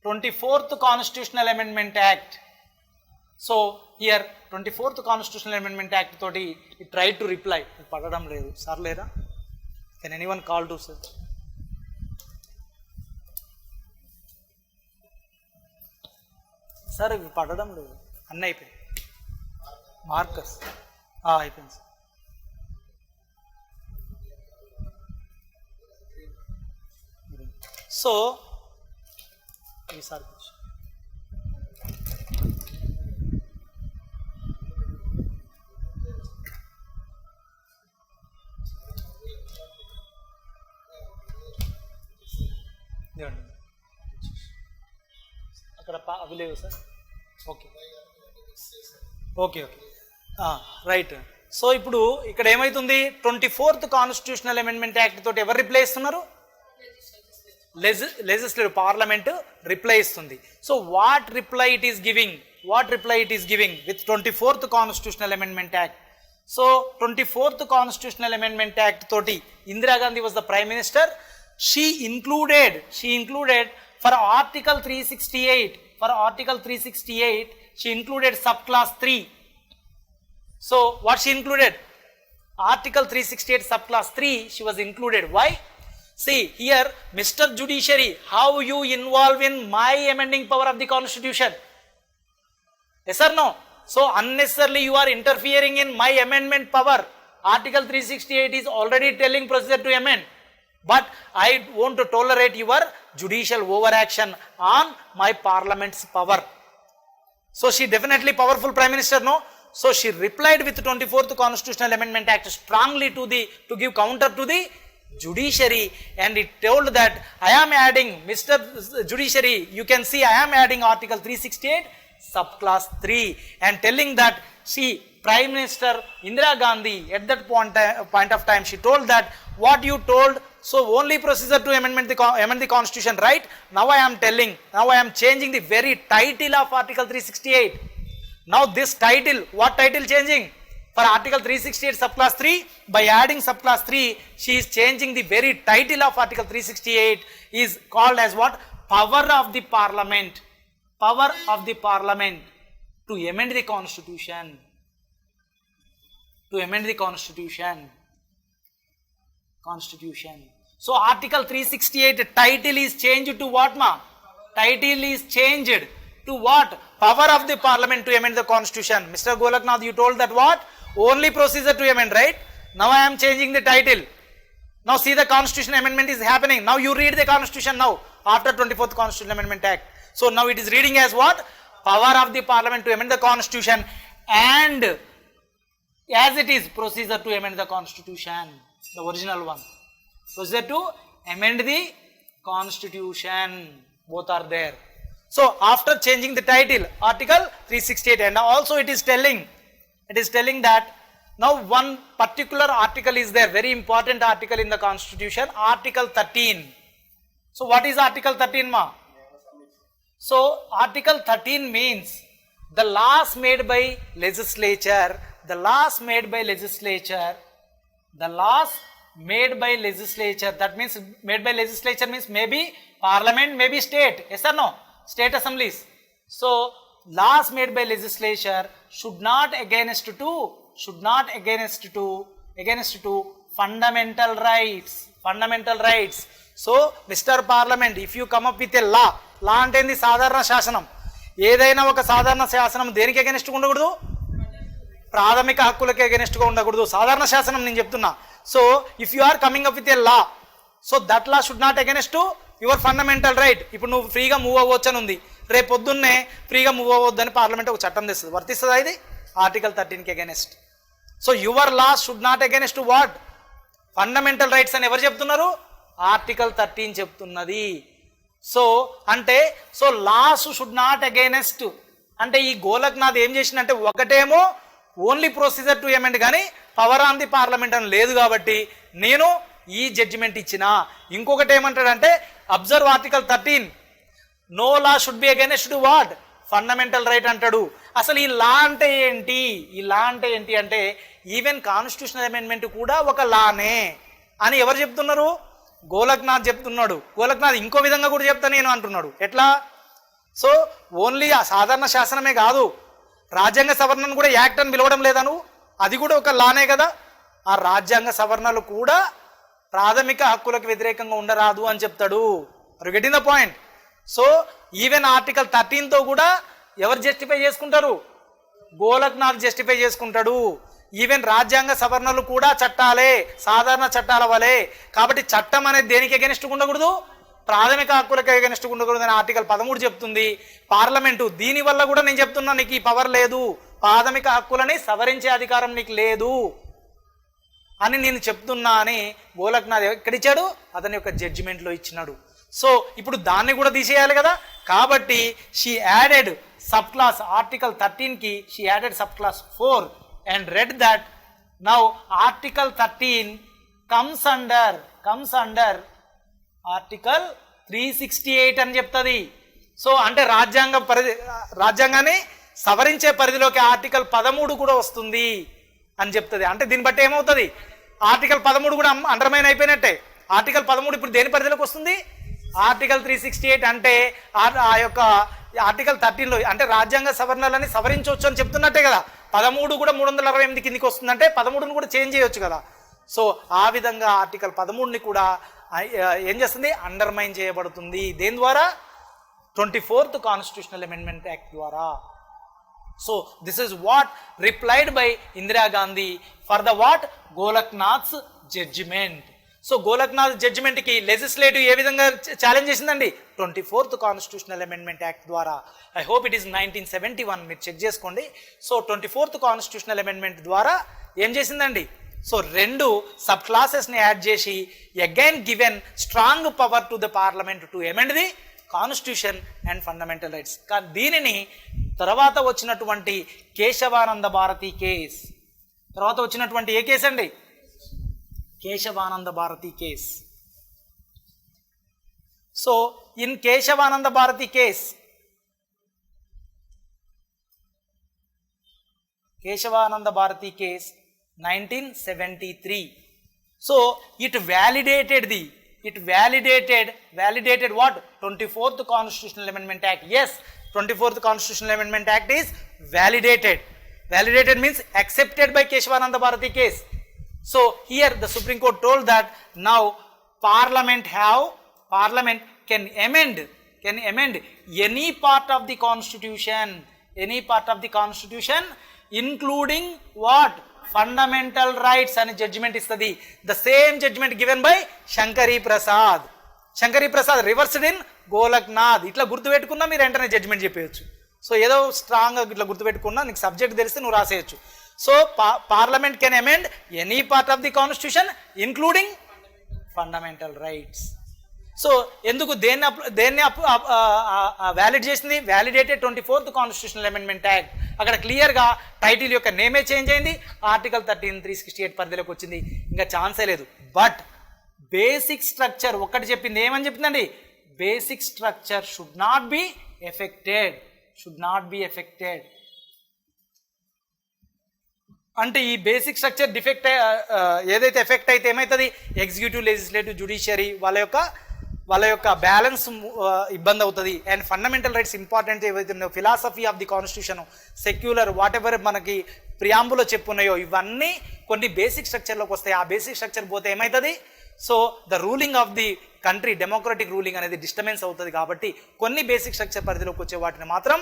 24th constitutional amendment act. So here 24th constitutional amendment act తోటి ఇట్ ట్రై టు రిప్లై. పడడం లేదు సార్, లేదా can anyone call to sir. Sir ఇవి పడడం లేదు, అన్నీ అయిపోయాయి, మార్కర్స్ అయిపోయింది సార్. సో ఈసారి అక్కడ అవి లేవు sir. Okay okay okay right. So ఇప్పుడు ఇక్కడ ఏమైతుంది, 24th కాన్స్టిట్యూషనల్ అమెండ్మెంట్ యాక్ట్ తోటి ఎవరు రిప్లై ఇస్తున్నారు? లెజిస్లేటివ్ పార్లమెంట్ రిప్లై ఇస్తుంది. So what reply it is giving with 24th constitutional amendment act. So 24th constitutional amendment act తోటి Indira Gandhi was the prime minister. She included for Article 368, she included subclass 3. So what she included? Article 368 subclass 3 she was included. Why? See here, Mr. Judiciary, how you involve in my amending power of the constitution? Yes or no? So unnecessarily you are interfering in my amendment power. Article 368 is already telling procedure to amend. But I want to tolerate your judicial overaction on my parliament's power. So she definitely powerful prime minister, no? So she replied with 24th constitutional amendment act strongly to give counter to the judiciary, and it told that I am adding, Mr. Judiciary, you can see I am adding article 368 subclass 3 and telling that she Prime Minister Indira Gandhi at that point of time she told that what you told, so only procedure to amend the constitution, right? Now I am changing the very title of article 368. Now this title, what title changing? For article 368 subclass 3, by adding subclass 3 she is changing the very title of article 368 is called as what? Power of the parliament to amend the constitution. So article 368 title is changed to what, ma? Title is changed to what? Power of the parliament to amend the constitution. Mr. Golaknath, you told that what? Only procedure to amend, right? Now I am changing the title. Now see, the constitution amendment is happening. Now you read the constitution now after 24th constitutional amendment act. So now it is reading as what? Power of the parliament to amend the constitution, and as it is procedure to amend the constitution, the original one. Procedure to amend the constitution, both are there. So after changing the title, article 368, and also it is telling that now one particular article is there, very important article in the constitution, article 13. So what is article 13, ma? So article 13 means the laws made by legislature, that means made by legislature means maybe parliament, maybe state, yes or no? State assemblies. So laws made by legislature should not against to fundamental rights. So Mr. Parliament, if you come up with a law అంటే ఏంది? సాధారణ శాసనం. ఏదైనా ఒక సాధారణ శాసనం దేనికి అగెనిస్ట్గా ఉండకూడదు? ప్రాథమిక హక్కులకి అగెనిస్ట్గా ఉండకూడదు. సాధారణ శాసనం నేను చెప్తున్నా. So if you are coming up with a law, so that law should not against to your fundamental right. ఇప్పుడు నువ్వు ఫ్రీగా మూవ్ అవ్వచ్చు అని ఉంది, రేపు పొద్దున్నే ఫ్రీగా మూవ్ అవ్వద్దని పార్లమెంట్ ఒక చట్టం తెస్తుంది, వర్తిస్తుందా ఇది? ఆర్టికల్ 13కి against. So your law should not against to what? Fundamental rights అని ఎవరు చెప్తున్నారు? ఆర్టికల్ 13 చెప్తున్నది. సో అంటే so laws should not against అంటే ఈ గోలక్నాథ్ ఏం చేసిందంటే ఒకటేమో ఓన్లీ ప్రొసీజర్ టు అమెండ్ కానీ పవర్ ఆన్ ది పార్లమెంట్ అని లేదు కాబట్టి నేను ఈ జడ్జిమెంట్ ఇచ్చిన. ఇంకొకటి ఏమంటాడంటే observe article 13, no law should be against to what? Fundamental right అంటాడు. అసలు ఈ లా అంటే ఏంటి? అంటే ఈవెన్ కాన్స్టిట్యూషనల్ అమెండ్మెంట్ కూడా ఒక లానే అని ఎవరు చెప్తున్నారు? గోలక్నాథ్ చెప్తున్నాడు. గోలక్నాథ్ ఇంకో విధంగా కూడా చెప్తా నేను అంటున్నాడు. ఎట్లా? సో ఓన్లీ ఆ సాధారణ శాసనమే కాదు, రాజ్యాంగ సవరణను కూడా యాక్ట్ అని పిలవడం లేదా నువ్వు? అది కూడా ఒక లానే కదా. ఆ రాజ్యాంగ సవరణలు కూడా ప్రాథమిక హక్కులకు వ్యతిరేకంగా ఉండరాదు అని చెప్తాడు. Are you getting the point? So even article 13తో కూడా ఎవరు జస్టిఫై చేసుకుంటారు? గోలక్నాథ్ జస్టిఫై చేసుకుంటాడు. ఈవెన్ రాజ్యాంగ సవరణలు కూడా చట్టాలే, సాధారణ చట్టాల వలె. కాబట్టి చట్టం అనేది దేనికి అగెనిస్ట్గా ఉండకూడదు? ప్రాథమిక హక్కులకు అగెనిస్ట్గా ఉండకూడదు అని ఆర్టికల్ 13 చెప్తుంది. పార్లమెంటు దీనివల్ల కూడా నేను చెప్తున్నా నీకు ఈ పవర్ లేదు, ప్రాథమిక హక్కులని సవరించే అధికారం నీకు లేదు అని నేను చెప్తున్నా అని గోలక్నాథ్ ఎక్కడిచ్చాడు? అతని యొక్క జడ్జిమెంట్లో ఇచ్చినాడు. సో ఇప్పుడు దాన్ని కూడా తీసేయాలి కదా, కాబట్టి she added sub clause article 13కి she added sub clause 4 and read that now article 13 comes under article 368 అని చెప్తుంది. సో అంటే రాజ్యాంగాన్ని సవరించే పరిధిలోకి ఆర్టికల్ 13 కూడా వస్తుంది అని చెప్తుంది. అంటే దీన్ని బట్టి ఏమవుతుంది, ఆర్టికల్ 13 కూడా అండర్మైన్ అయిపోయినట్టే. ఆర్టికల్ 13 ఇప్పుడు దేని పరిధిలోకి వస్తుంది, ఆర్టికల్ 368. అంటే ఆ యొక్క ఆర్టికల్ 13లో అంటే రాజ్యాంగ సవరణలని సవరించవచ్చు అని చెప్తున్నట్టే కదా. 13 కూడా 368 కిందికి వస్తుందంటే 13ని కూడా చేంజ్ చేయొచ్చు కదా. సో ఆ విధంగా ఆర్టికల్ 13ని కూడా ఏం చేస్తుంది, అండర్మైన్ చేయబడుతుంది. దేని ద్వారా, 24th కాన్స్టిట్యూషనల్ అమెండ్మెంట్ యాక్ట్ ద్వారా. So this is what replied by Indira Gandhi for the what, Golaknath's judgement. So Golaknath జడ్జిమెంట్కి లెజిస్లేటివ్ ఏ విధంగా ఛాలెంజ్ చేసిందండి, 24th కాన్స్టిట్యూషనల్ అమెండ్మెంట్ యాక్ట్ ద్వారా. ఐ హోప్ ఇట్ ఈస్ 1971, మీరు చెక్ చేసుకోండి. సో 24th కాన్స్టిట్యూషనల్ అమెండ్మెంట్ ద్వారా ఏం చేసిందండి, సో 2 సబ్ క్లాసెస్ని యాడ్ చేసి again given strong power to the parliament to amend the constitution and fundamental rights. కానీ దీనిని తర్వాత వచ్చినటువంటి కేశవానంద భారతి కేస్, తర్వాత వచ్చినటువంటి ఏ కేసు అండి, Kesavananda Bharati case. So in Kesavananda Bharati case, Kesavananda Bharati case 1973. So it validated what, 24th Constitutional Amendment Act. Yes, 24th Constitutional Amendment Act is validated means accepted by Keshavananda Bharati case. So here the Supreme Court told that now Parliament can amend any part of the constitution including what, fundamental rights అని judgment ఇస్తుంది. The same judgment given by Shankari Prasad reversed in Golaknath. ఇట్లా గుర్తుపెట్టుకున్నా మీరు వెంటనే judgement చెప్పేయచ్చు. So ఏదో స్ట్రాంగ్గా ఇట్లా గుర్తుపెట్టుకున్నా, నీకు సబ్జెక్ట్ తెలిస్తే నువ్వు రాసేయచ్చు. So parliament can amend any part of the constitution including fundamental rights. సో ఎందుకు దేన్ని వ్యాలిడ్ చేసింది, validated 24th constitutional amendment act. అక్కడ క్లియర్గా టైటిల్ యొక్క నేమే చేంజ్ అయింది, ఆర్టికల్ 13 368 పరిధిలోకి వచ్చింది, ఇంకా ఛాన్సే లేదు. బట్ బేసిక్ స్ట్రక్చర్ ఒక్కటి చెప్పింది, ఏమని చెప్పిందండి, basic structure should not be affected. అంటే ఈ బేసిక్ స్ట్రక్చర్ డిఫెక్ట్ ఏదైతే ఎఫెక్ట్ అయితే ఏమవుతుంది, ఎగ్జిక్యూటివ్, లెజిస్లేటివ్, జ్యుడిషియరీ వాళ్ళ యొక్క బ్యాలెన్స్ ఇబ్బంది అవుతుంది. అండ్ ఫండమెంటల్ రైట్స్ ఇంపార్టెంట్ ఏవైతే ఉన్నాయో, philosophy of the constitution, secular, what ever మనకి ప్రియాంబులో చెప్పున్నాయో ఇవన్నీ కొన్ని బేసిక్ స్ట్రక్చర్లోకి వస్తాయి. ఆ బేసిక్ స్ట్రక్చర్ పోతే ఏమవుతుంది, so the ruling of the country, democratic ruling అనేది డిస్టర్బెన్స్ అవుతుంది. కాబట్టి కొన్ని బేసిక్ స్ట్రక్చర్ పరిధిలోకి వచ్చే వాటిని మాత్రం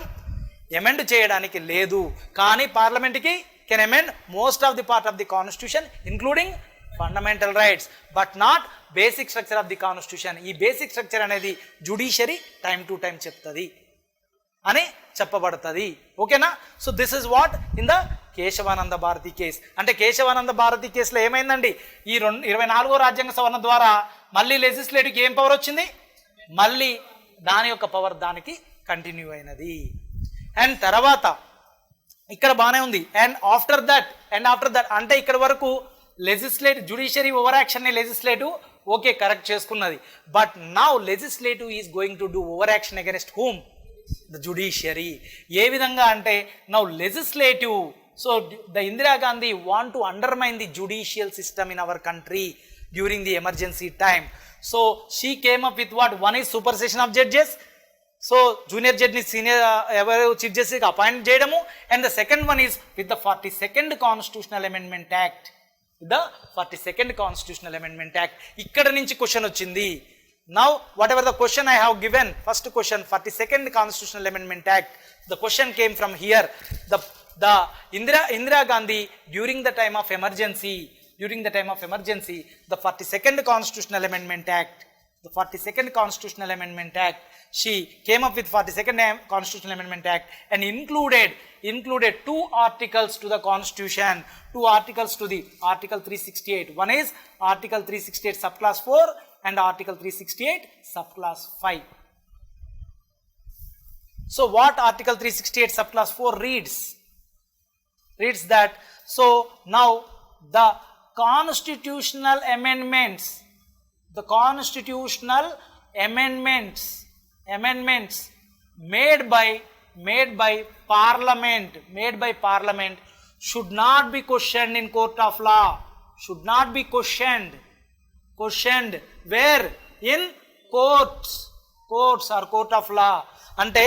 ఎమెండ్ చేయడానికి లేదు. కానీ పార్లమెంట్కి can amend most of the part of the constitution including fundamental rights, but not basic structure of the constitution. ఈ బేసిక్ స్ట్రక్చర్ అనేది జ్యుడిషియరీ టైం టు టైం చెప్తుంది అని చెప్పబడుతుంది. ఓకేనా? So this is what in the Kesavananda Bharati case. అంటే కేశవానంద భారతి కేసులో ఏమైందండి, ఈ 24వ రాజ్యాంగ సవరణ ద్వారా మళ్ళీ లెజిస్లేటివ్కి ఏం పవర్ వచ్చింది, మళ్ళీ దాని యొక్క పవర్ దానికి కంటిన్యూ అయినది. అండ్ తర్వాత ఇక్కడ బాగానే ఉంది. అండ్ ఆఫ్టర్ దట్ అంటే ఇక్కడ వరకు లెజిస్లేటివ్, జ్యుడిషియరీ ఓవర్ యాక్షన్ని లెజిస్లేటివ్ ఓకే కరెక్ట్ చేసుకున్నది. But now legislative is going to do over action against whom, the judiciary. ఏ విధంగా అంటే now legislative, so the Indira Gandhi want to undermine the judicial system in our country during the emergency time. So she came up with what, one is supersession of judges, so junior జడ్జిని senior ఎవరు chief జస్టిస్కి appoint చేయడము. And the second one is with the 42nd constitutional amendment act, the 42nd constitutional amendment act. ఇక్కడ నుంచి question వచ్చింది. Now what ever the question I have given, first question 42nd constitutional amendment act, the question came from here. The Indira Gandhi during the time of emergency, the 42nd constitutional amendment act, she came up with 42nd constitutional amendment act and included 2 articles to the constitution, 2 articles to the article 368. One is article 368 subclass 4 and Article 368 subclass 5. So what Article 368 subclass 4 reads that, so now the constitutional amendments made by parliament should not be questioned in court of law, should not be questioned where? In courts or court of law. అంటే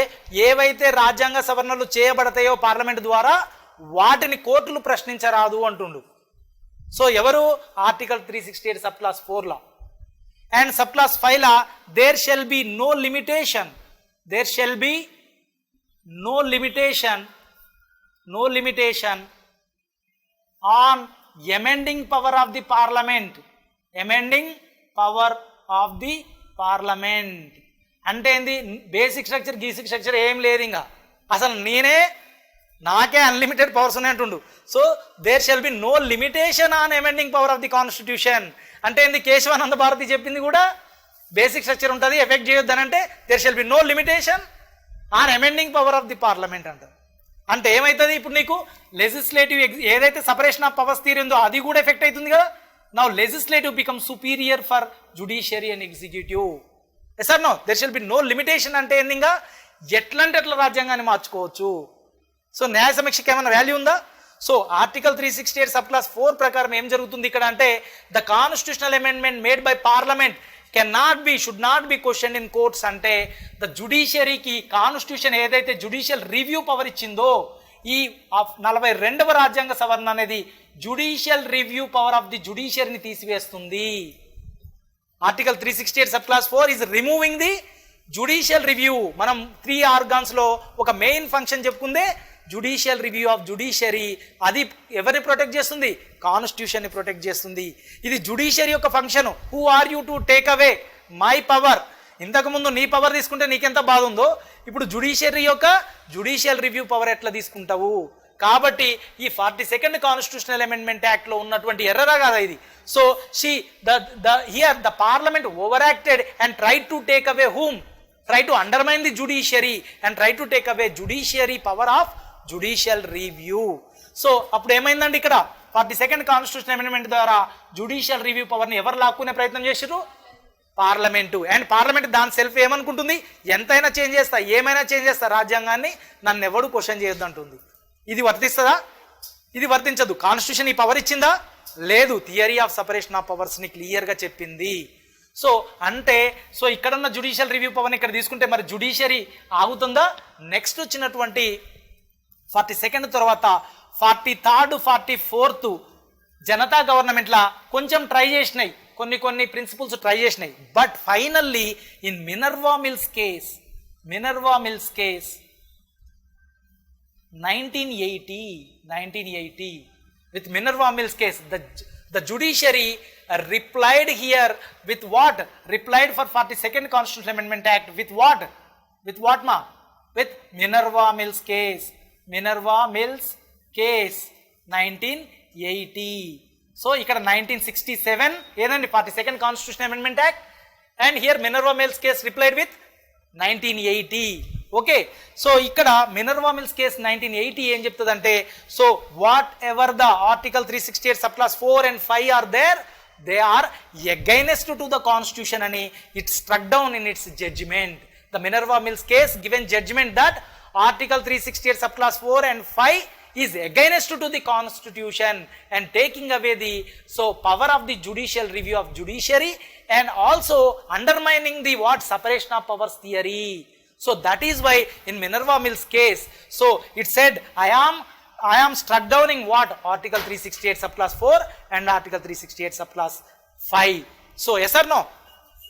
ఏవైతే రాజ్యాంగ సవరణలు చేయబడతాయో parliament ద్వారా వాటిని కోర్టులు ప్రశ్నించరాదు అంటుండు. So ఎవరు? Article 368 sub clause 4 లా. అండ్ సబ్ క్లాస్ 5 లా there shall be no limitation on amending power of the parliament. అంటే ఏంది? బేసిక్ స్ట్రక్చర్ గీసిక్ స్ట్రక్చర్ ఏం లేదు, ఇంకా అసలు నాకే అన్లిమిటెడ్ పవర్స్ ఉన్నాయంటుండు. So there shall be no limitation on amending power of the constitution. అంటే ఏంది? కేశవానంద భారతి చెప్పింది కూడా బేసిక్ స్ట్రక్చర్ ఉంటుంది, ఎఫెక్ట్ చేయొద్దని. అంటే there shall be no limitation on amending power of the parliament అంటారు. అంటే ఏమవుతుంది? ఇప్పుడు నీకు లెజిస్లేటివ్ ఏదైతే సపరేషన్ ఆఫ్ పవర్స్ థియరీ ఉందో అది కూడా ఎఫెక్ట్ అవుతుంది కదా. Now legislative become superior for judiciary and executive. Yes or no? There shall be no limitation. అంటే ఏంది? ఇంకా ఎట్లంటే ఎట్లా రాజ్యాంగాన్ని మార్చుకోవచ్చు. సో న్యాయ సమీక్షకి ఏమైనా వాల్యూ ఉందా? సో ఆర్టికల్ 368 సబ్ క్లాస్ 4 ప్రకారం ఏం జరుగుతుంది ఇక్కడ అంటే, the constitutional amendment made by parliament should not be question in courts. అంటే ద జుడిషియరీకి కాన్స్టిట్యూషన్ ఏదైతే జుడిషియల్ రివ్యూ పవర్ ఇచ్చిందో, ఈ 42వ రాజ్యాంగ సవరణ అనేది judicial review power of the జుడిషియరీని తీసివేస్తుంది. Article 368 sub clause 4 is removing the judicial review. మనం 3 ఆర్గాన్స్ లో ఒక మెయిన్ ఫంక్షన్ చెప్పుకుందే జుడిషియల్ రివ్యూ ఆఫ్ జుడిషియరీ. అది ఎవరిని ప్రొటెక్ట్ చేస్తుంది? కాన్స్టిట్యూషన్ ని ప్రొటెక్ట్ చేస్తుంది. ఇది జుడిషియరీ యొక్క function. Who are you to take away my power? ఇంతకుముందు నీ పవర్ తీసుకుంటే నీకెంత బాధ ఉందో, ఇప్పుడు జుడిషియరీ యొక్క జుడిషియల్ రివ్యూ పవర్ ఎట్లా తీసుకుంటావు? కాబట్టి ఈ 42nd కాన్స్టిట్యూషనల్ అమెండ్మెంట్ యాక్ట్ లో ఉన్నటువంటి ఎర్రరా కాదా ఇది? So here the parliament over acted and try to take away whom? Try to undermine the judiciary and try to take away judiciary power of judicial review. So అప్పుడు ఏమైందండి? ఇక్కడ 42nd constitution amendment ద్వారా judicial review పవర్ని ఎవరు లాక్కునే ప్రయత్నం చేశారు? Parliament. And parliament దాని self ఏమనుకుంటుంది? ఎంతైనా చేంజ్ చేస్తా, ఏమైనా చేంజ్ చేస్తా, రాజ్యాంగాన్ని నన్ను ఎవడు క్వశ్చన్ చేయొద్దు అంటుంది. ఇది వర్తిస్తుందా? ఇది వర్తించదు. కాన్స్టిట్యూషన్ ఈ పవర్ ఇచ్చిందా? లేదు. Theory of separation of powers ని క్లియర్ గా చెప్పింది. సో అంటే ఇక్కడున్న జుడిషియల్ రివ్యూ పవర్ని ఇక్కడ తీసుకుంటే మరి జుడిషియరీ ఆగుతుందా? నెక్స్ట్ వచ్చినటువంటి 42nd తర్వాత 43rd 44th జనతా గవర్నమెంట్లా కొంచెం ట్రై చేసినాయి, కొన్ని ప్రిన్సిపల్స్ ట్రై చేసినాయి. But finally in Minerva mills case 1980 with Minerva Mills case, the judiciary replied here with what? Replied for 42nd Constitutional Amendment Act with what? With what ma? With Minerva Mills case. 1980. So ఇక్కడ 1967 ఏదండి 42nd Constitutional Amendment Act, and here Minerva Mills case replied with 1980. Okay. So ఇక్కడ Minerva mills case 1980 ఏం చెప్తుందంటే, so whatever the article 368 sub clause 4 and 5 are there, they are against to the constitution అని it struck down in its judgement. The Minerva mills case given judgement that article 368 sub clause 4 and 5 is against to the constitution and taking away the power of the judicial review of judiciary and also undermining the separation of powers theory. So that is why in Minerva Mills case, so it said I am struck down in what? Article 368 subclass 4 and Article 368 subclass 5. So yes or no?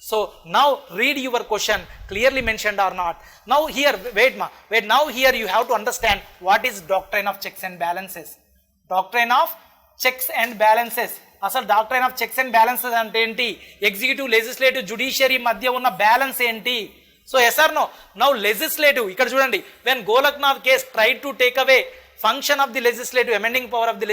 So now read your question, clearly mentioned or not. Now here, wait, now here you have to understand what is doctrine of checks and balances. Doctrine of checks and balances. అసలు doctrine of checks and balances అంటే ఏంటి? Executive, legislative, judiciary మధ్య ఉన్న balance ఏంటి? So yes or no? Now legislative, ఇక్కడ చూడండి, when Golaknath case tried to take away function of the legislative, amending power of the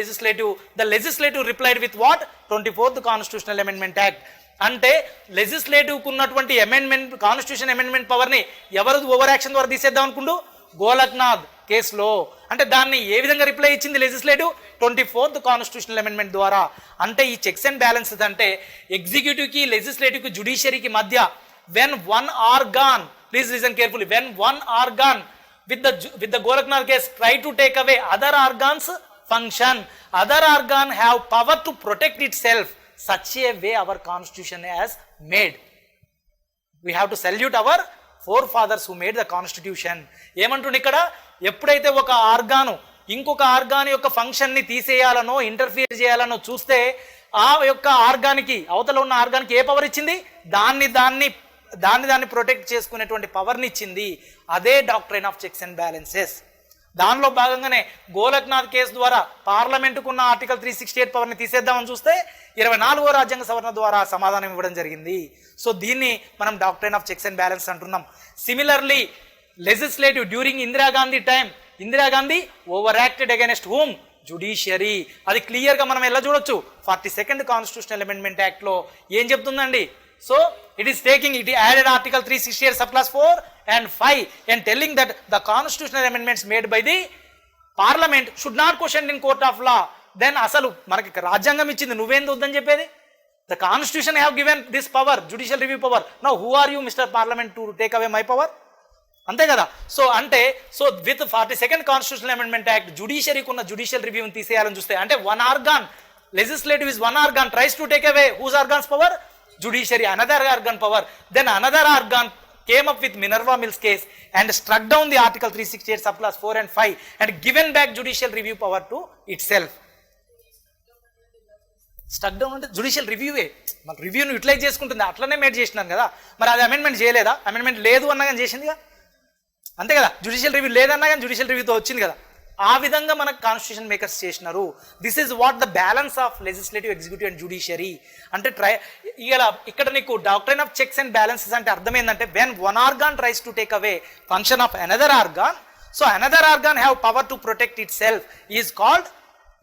legislative replied with what? 24th Constitutional Amendment Act. అంటే లెజిస్లేటివ్కి ఉన్నటువంటి amendment, constitution amendment పవర్ని ఎవరు over action ద్వారా తీసేద్దాం అనుకుంటూ గోలక్నాథ్ కేసులో. అంటే దాన్ని ఏ విధంగా రిప్లై ఇచ్చింది లెజిస్లేటివ్? 24th కాన్స్టిట్యూషనల్ అమెండ్మెంట్ ద్వారా. అంటే ఈ చెక్స్ అండ్ బ్యాలెన్సెస్ అంటే ఎగ్జిక్యూటివ్కి, లెజిస్లేటివ్కి, జుడిషియరీకి మధ్య when one organ, please listen carefully, when one organ with the Golaknath case try to take away other organs function, other organ have power to protect itself, such a way our constitution has made. We have to salute our forefathers who made the constitution. ఏమంటుంది ఇక్కడ? ఎప్పుడైతే ఒక organ ఇంకొక organ యొక్క function ని తీసేయాలనో interfere చేయాలనో చూస్తే ఆ యొక్క ఆర్గానికి, అవతల ఉన్న ఆర్గానికి ఏ పవర్ ఇచ్చింది? దాన్ని ప్రొటెక్ట్ చేసుకునేటువంటి పవర్ని ఇచ్చింది. అదే doctrine of checks and balances. దానిలో భాగంగానే గోలక్నాథ్ కేసు ద్వారా పార్లమెంటుకు ఉన్న ఆర్టికల్ 368 పవర్ని తీసేద్దామని చూస్తే 24వ రాజ్యాంగ సవరణ ద్వారా సమాధానం ఇవ్వడం జరిగింది. సో దీన్ని మనం doctrine of checks and balance అంటున్నాం. Similarly legislative during Indira Gandhi time, Indira Gandhi over acted against whom? Judiciary. అది క్లియర్గా మనం ఎలా చూడొచ్చు? 42nd కాన్స్టిట్యూషనల్ అమెండ్మెంట్ యాక్ట్లో ఏం చెప్తుందండి? So it added article 368 subclass 4 and 5 and telling that the constitutional amendments made by the parliament should not questioned in court of law. Then asalu manaki రాజ్యాంగం ఇచ్చింది, నువ్వేంది వద్దని చెప్పేది? The constitution have given this power, judicial review power. Now who are you, Mr. Parliament, to take away my power? అంతే కదా. So with 42nd constitutional amendment act జుడిషియరీకి ఉన్న judicial రివ్యూని తీసేయాలని చూస్తే, అంటే one organ, legislative is one organ, tries to take away whose organs power? Judiciary, another organ power. Then another organ came up with Minerva Mills case and struck down the article 368 subclass 4 and 5 and given back judicial review power to itself. Struck down అంటే judicial రివ్యూవే, మన రివ్యూను utilise చేసుకుంటుంది. అట్లనే made చేసినాను కదా, మరి అది amendment చేయలేదా? Amendment లేదు అన్నా కానీ చేసిందిగా, అంతే కదా. జుడిషియల్ రివ్యూ లేదన్నా కానీ జుడిషియల్ రివ్యూతో వచ్చింది కదా. ఆ విధంగా మనకు కాన్స్టిట్యూషన్ మేకర్స్ చేసినారు. This is what the balance of legislative, executive and judiciary. అంటే ఇక్కడ నీకు doctrine of checks and balances అంటే అర్థం ఏంటంటే, when one organ tries to take away function of another organ, so another organ have power to protect it self is called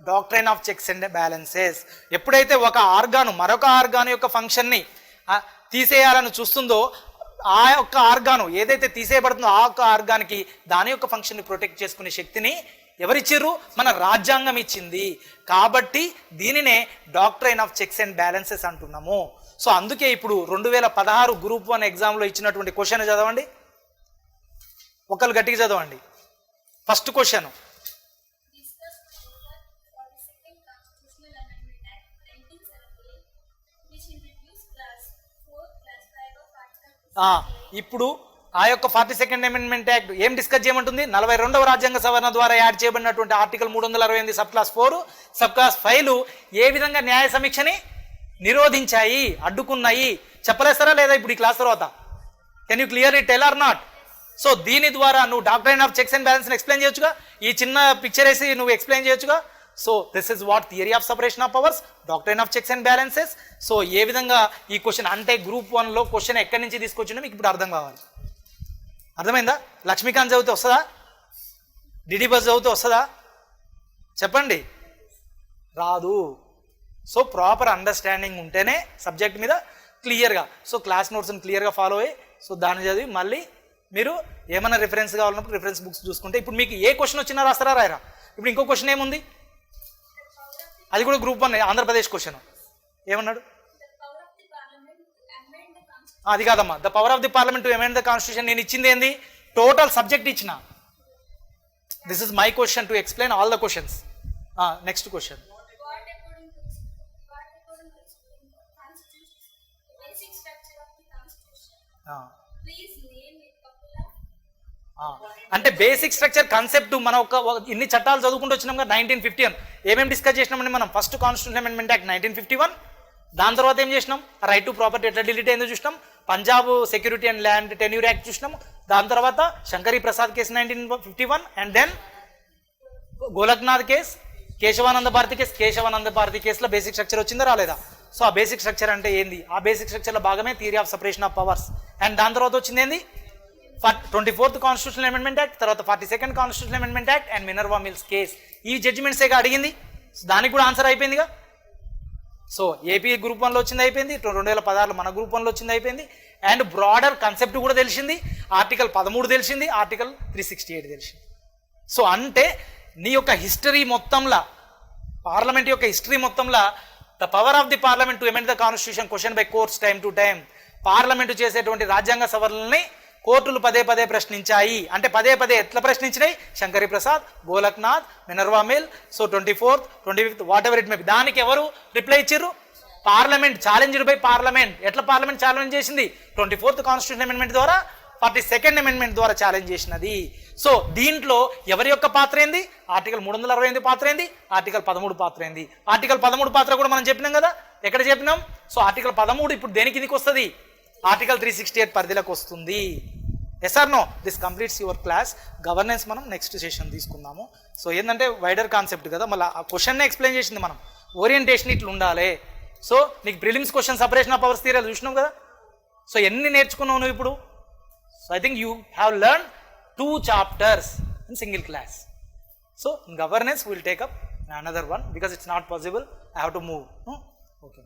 doctrine of checks and balances. ఎప్పుడైతే ఒక organ మరొక organ యొక్క ఫంక్షన్ని తీసేయాలని చూస్తుందో, ఆ యొక్క ఆర్గాను ఏదైతే తీసేయబడుతుందో ఆ యొక్క ఆర్గానికి దాని యొక్క ఫంక్షన్ని ప్రొటెక్ట్ చేసుకునే శక్తిని ఎవరిచ్చిర్రు? మన రాజ్యాంగం ఇచ్చింది. కాబట్టి దీనినే doctrine of checks and balances అంటున్నాము. సో అందుకే ఇప్పుడు 2016 గ్రూప్ 1 ఎగ్జామ్లో ఇచ్చినటువంటి క్వశ్చన్ చదవండి, ఒకళ్ళు గట్టిగా చదవండి. ఫస్ట్ క్వశ్చన్, ఇప్పుడు ఆ యొక్క 42nd అమెండ్మెంట్ యాక్ట్ ఏం డిస్కస్ చేయమంటుంది? 42వ రాజ్యాంగ సవరణ ద్వారా యాడ్ చేయబడినటువంటి article 368 sub clause 4 sub clause 5 ఏ విధంగా న్యాయ సమీక్షని నిరోధించాయి, అడ్డుకున్నాయి? చెప్పలేస్తారా లేదా ఇప్పుడు ఈ క్లాస్ తర్వాత? Can you clearly tell or not? So దీని ద్వారా నువ్వు doctrine of checks and balance explain చేయొచ్చుగా, ఈ చిన్న పిక్చర్ వేసి నువ్వు ఎక్స్ప్లెయిన్ చేయొచ్చుగా. So this is what theory of separation of powers, doctrine of checks and balances. So ఏ విధంగా ఈ క్వశ్చన్ అంటే గ్రూప్ 1లో క్వశ్చన్ ఎక్కడి నుంచి తీసుకొచ్చిందో మీకు ఇప్పుడు అర్థం కావాలి. అర్థమైందా? లక్ష్మీకాంత్ చదివితే వస్తుందా? డిడి బస్ చదివితే వస్తుందా? చెప్పండి. రాదు. సో ప్రాపర్ అండర్స్టాండింగ్ ఉంటేనే సబ్జెక్ట్ మీద క్లియర్గా, సో క్లాస్ నోట్స్ని క్లియర్గా ఫాలో అయ్యి, సో దాన్ని చదివి మళ్ళీ మీరు ఏమైనా రిఫరెన్స్ కావాలన్నప్పుడు రిఫరెన్స్ బుక్స్ చూసుకుంటే, ఇప్పుడు మీకు ఏ క్వశ్చన్ వచ్చినా రాస్తారా రాయరా? ఇప్పుడు ఇంకో క్వశ్చన్ ఏముంది, అది కూడా గ్రూప్ 1 ఆంధ్రప్రదేశ్ క్వశ్చన్. ఏమన్నాడు? అది కాదమ్మా, the power of the parliament to amend the constitution. నేను ఇచ్చింది ఏంది? టోటల్ సబ్జెక్ట్ ఇచ్చిన. This is my question to explain all the questions. Next question, అంటే బేసిక్ స్ట్రక్చర్ కాన్సెప్ట్ మనం ఒక ఇన్ని చట్టాలు చదువుకుంటూ వచ్చినాం కదా. 1951 ఏమేమి డిస్కస్ చేసినామండి మనం? ఫస్ట్ కాన్స్టిట్యూషన్ అమెండ్మెంట్ యాక్ట్ 1951, దాని తర్వాత ఏం చేసినాం? రైట్ టు ప్రాపర్టీ ఎట్లా డిలీట్ అయిందో చూసినాం. Punjab security and land tenure act చూసినాం. దాని తర్వాత Shankari Prasad case 1951 and then Golaknath case, Kesavananda Bharati కేసులో బేసిక్ స్ట్రక్చర్ వచ్చిందా రాలేదా? సో ఆ బేసిక్ స్ట్రక్చర్ అంటే ఏంది? ఆ బేసిక్ స్ట్రక్చర్లో భాగమే theory of separation of powers. And దాని తర్వాత వచ్చింది ఏంది? 24th కాన్స్టిట్యూషనల్ అమెండ్మెంట్ యాక్ట్, తర్వాత 42nd constitutional amendment act and Minerva mills case. ఈ జడ్జిమెంట్సేగా అడిగింది, దానికి కూడా ఆన్సర్ అయిపోయిందిగా. సో ఏపీ గ్రూప్ 1లో వచ్చింది అయిపోయింది, 2016లో మన గ్రూప్ 1లో వచ్చింది అయిపోయింది. అండ్ బ్రాడర్ కాన్సెప్ట్ కూడా తెలిసింది, ఆర్టికల్ 13 తెలిసింది, ఆర్టికల్ 368 తెలిసింది. సో అంటే నీ యొక్క హిస్టరీ మొత్తంలో, పార్లమెంట్ యొక్క హిస్టరీ మొత్తంలో the power of the parliament to amend the constitution question by courts time to time, parliament చేసేటువంటి రాజ్యాంగ సవరణల్ని కోర్టులు పదే పదే ప్రశ్నించాయి. అంటే పదే పదే ఎట్లా ప్రశ్నించినాయి? Shankari Prasad, Golaknath, Minerva Mill, so 24th, 25th whatever it may be. దానికి ఎవరు రిప్లై ఇచ్చారు? Parliament challenged by parliament. ఎట్లా పార్లమెంట్ ఛాలెంజ్ చేసింది? 24th కాన్స్టిట్యూషన్ అమెండ్మెంట్ ద్వారా, 42nd అమెండ్మెంట్ ద్వారా ఛాలెంజ్ చేసినది. సో దీంట్లో ఎవరి యొక్క పాత్ర ఏంది? ఆర్టికల్ 368 పాత్ర ఏంది? ఆర్టికల్ 13 పాత్ర ఏంది? ఆర్టికల్ 13 పాత్ర కూడా మనం చెప్పినాం కదా, ఎక్కడ చెప్పినాం? సో ఆర్టికల్ 13 ఇప్పుడు దేనికి కిందికి వస్తుంది? ఆర్టికల్ 368 పరిధిలోకి వస్తుంది. Yes or no? This completes your class. Governance మనం నెక్స్ట్ సెషన్ తీసుకుందాము. సో ఏంటంటే వైడర్ కాన్సెప్ట్ కదా, మళ్ళీ ఆ క్వశ్చన్నే ఎక్స్ప్లెయిన్ చేసింది మనం. ఓరియంటేషన్ ఇట్లా ఉండాలి. సో నీకు prelims question separation of powers theory చూసినావు కదా. సో ఎన్ని నేర్చుకున్నావు నువ్వు ఇప్పుడు? So I think you have learn 2 chapters in single class. So in governance we will take up another one because it's not possible. I have to move. Okay.